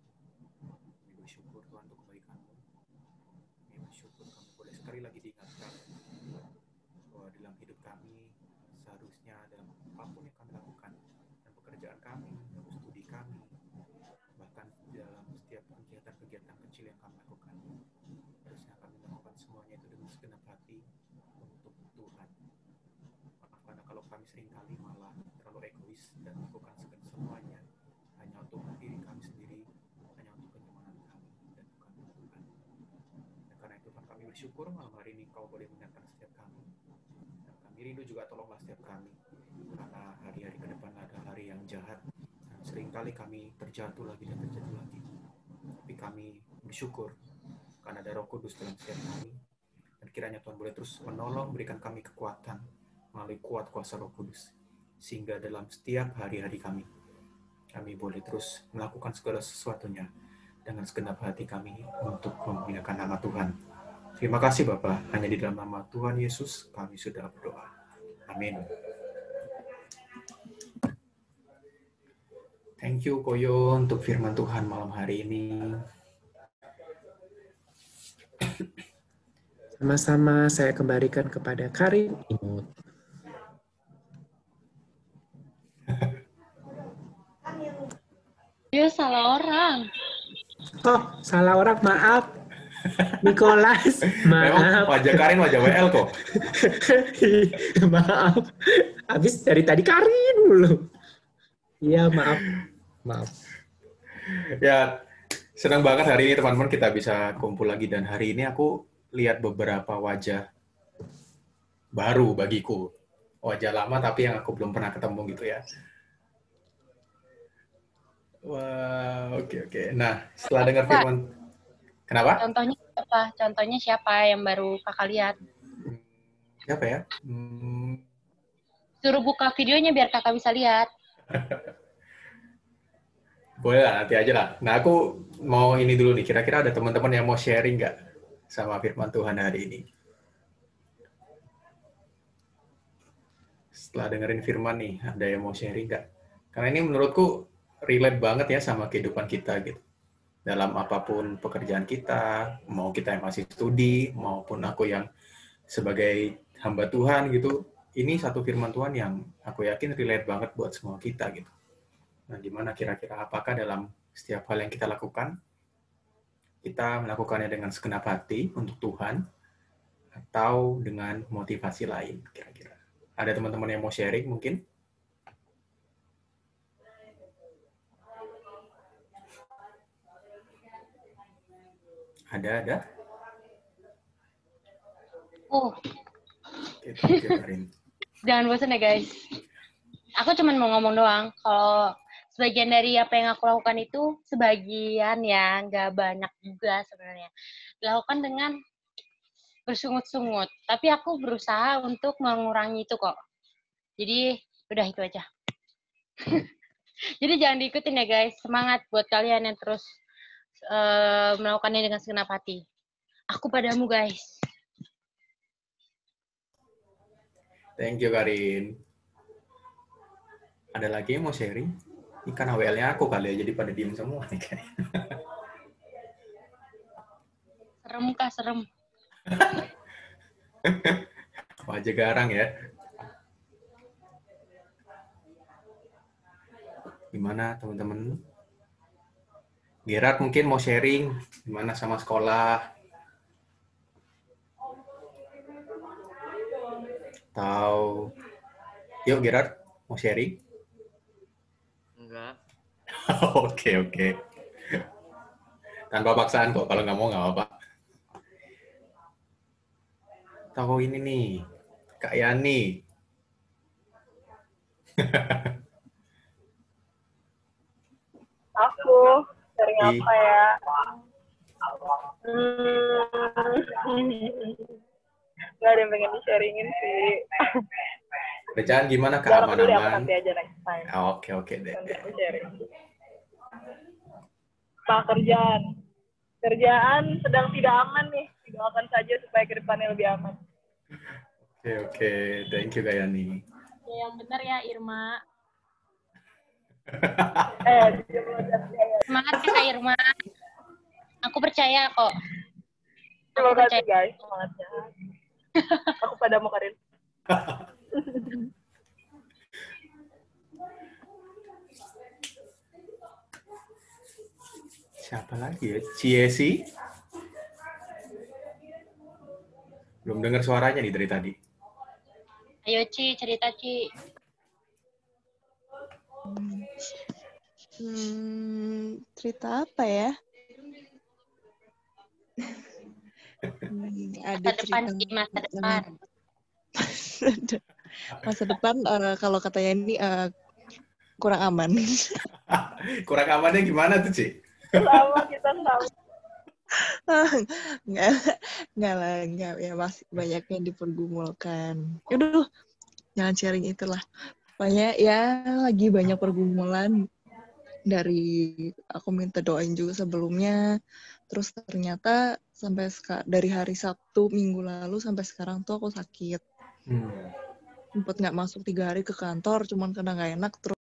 Kami bersyukur Tuhan untuk kebaikan-Mu. Kami bersyukur kami boleh sekali lagi diingatkan bahwa dalam hidup kami seharusnya dalam apapun yang kami lakukan, dalam pekerjaan kami, dalam studi kami, bahkan dalam setiap kegiatan-kegiatan kecil yang kami lakukan, harusnya kami melakukan semuanya itu dengan segenap hati untuk Tuhan. Maafkan kalau kami seringkali malah terlalu egois dan melakukan semuanya hanya untuk diri kami sendiri, hanya untuk kenyamanan kami dan bukan untuk Tuhan. Dan karena itu Tuhan, kami bersyukur malam hari ini Kau boleh mengingatkan setiap kami. Dan kami rindu juga tolonglah setiap kami, karena hari-hari ke depan adalah hari yang jahat. Dan seringkali kami terjatuh lagi dan terjatuh lagi. Tapi kami bersyukur karena ada Roh Kudus dalam setiap kami. Dan kiranya Tuhan boleh terus menolong, berikan kami kekuatan melalui kuat kuasa Roh Kudus. Sehingga dalam setiap hari-hari kami boleh terus melakukan segala sesuatunya dengan segenap hati kami untuk memuliakan nama Tuhan. Terima kasih Bapa, hanya di dalam nama Tuhan Yesus kami sudah berdoa. Amin. Thank you Koyo untuk firman Tuhan malam hari ini. Sama-sama saya kembalikan kepada Karin Imut. Dia salah orang. Oh, salah orang, maaf. Nikolas, maaf. Wajah Karin wajah WL kok. Maaf. Habis dari tadi Karin dulu. Iya, maaf. Maaf. Ya, senang banget hari ini teman-teman kita bisa kumpul lagi, dan hari ini aku lihat beberapa wajah baru bagiku. Wajah lama tapi yang aku belum pernah ketemu gitu ya. Wah, oke. Nah, setelah dengar firman, kenapa? Contohnya siapa yang baru Kakak lihat? Siapa ya? Suruh buka videonya biar Kakak bisa lihat. Boleh lah, nanti aja lah. Nah, aku mau ini dulu nih. Kira-kira ada teman-teman yang mau sharing nggak sama firman Tuhan hari ini? Setelah dengerin firman nih, ada yang mau sharing nggak? Karena ini menurutku relate banget ya sama kehidupan kita gitu. Dalam apapun pekerjaan kita, mau kita yang masih studi, maupun aku yang sebagai hamba Tuhan gitu, ini satu firman Tuhan yang aku yakin relate banget buat semua kita gitu. Nah, gimana kira-kira apakah dalam setiap hal yang kita lakukan, kita melakukannya dengan segenap hati untuk Tuhan, atau dengan motivasi lain kira-kira? Ada teman-teman yang mau sharing mungkin? Ada? Oke, Karin. Jangan bosan ya guys. Aku cuma mau ngomong doang. Kalau sebagian dari apa yang aku lakukan itu, sebagian ya, nggak banyak juga sebenarnya. Dilakukan dengan bersungut-sungut. Tapi aku berusaha untuk mengurangi itu kok. Jadi, udah itu aja. Jadi jangan diikutin ya guys. Semangat buat kalian yang terus melakukannya dengan segenap hati. Aku padamu guys. Thank you, Karin. Ada lagi yang mau sharing? Ini kan WL-nya aku kali ya, jadi pada diem semua nih kayaknya. Serem kah, serem. Wajah garang ya. Gimana teman-teman? Gerard mungkin mau sharing gimana sama sekolah? Atau Yuk Gerard, mau sharing? Enggak. Oke. Tanpa paksaan kok, kalau nggak mau nggak apa-apa. Tahu ini nih, Kak Yani. Aku sharing apa ya? Nggak ada yang pengen di-sharingin sih. Kerjaan gimana Kak? Jangan peduli, aku Aman-aman? nanti aja next time. Oke deh. Nanti aku sharing. Pak, kerjaan sedang tidak aman nih. Doakan saja supaya ke depannya lebih aman. Oke. Thank you Kak Yani. Ya, yang benar ya, Irma. Semangat ya, Kak Irma. Aku percaya kok. Terima kasih guys, semangatnya. Aku padamu Karin. Siapa lagi ya? Ciesi? Belum dengar suaranya nih dari tadi. Ayo, Ci, cerita, Ci. Cerita apa ya? Ada Masa depan, Ci, cerita masa depan. masa depan kalau katanya ini kurang aman. Kurang amannya gimana tuh, Ci? Sama kita tahu. Enggak ya, masih banyak yang dipergumulkan. Yaudah, jangan sharing itulah. Pokoknya ya lagi banyak pergumulan. Dari aku minta doain juga sebelumnya, terus ternyata sampai dari hari Sabtu minggu lalu sampai sekarang tuh aku sakit. Sempat nggak masuk 3 hari ke kantor, cuman karena nggak enak terus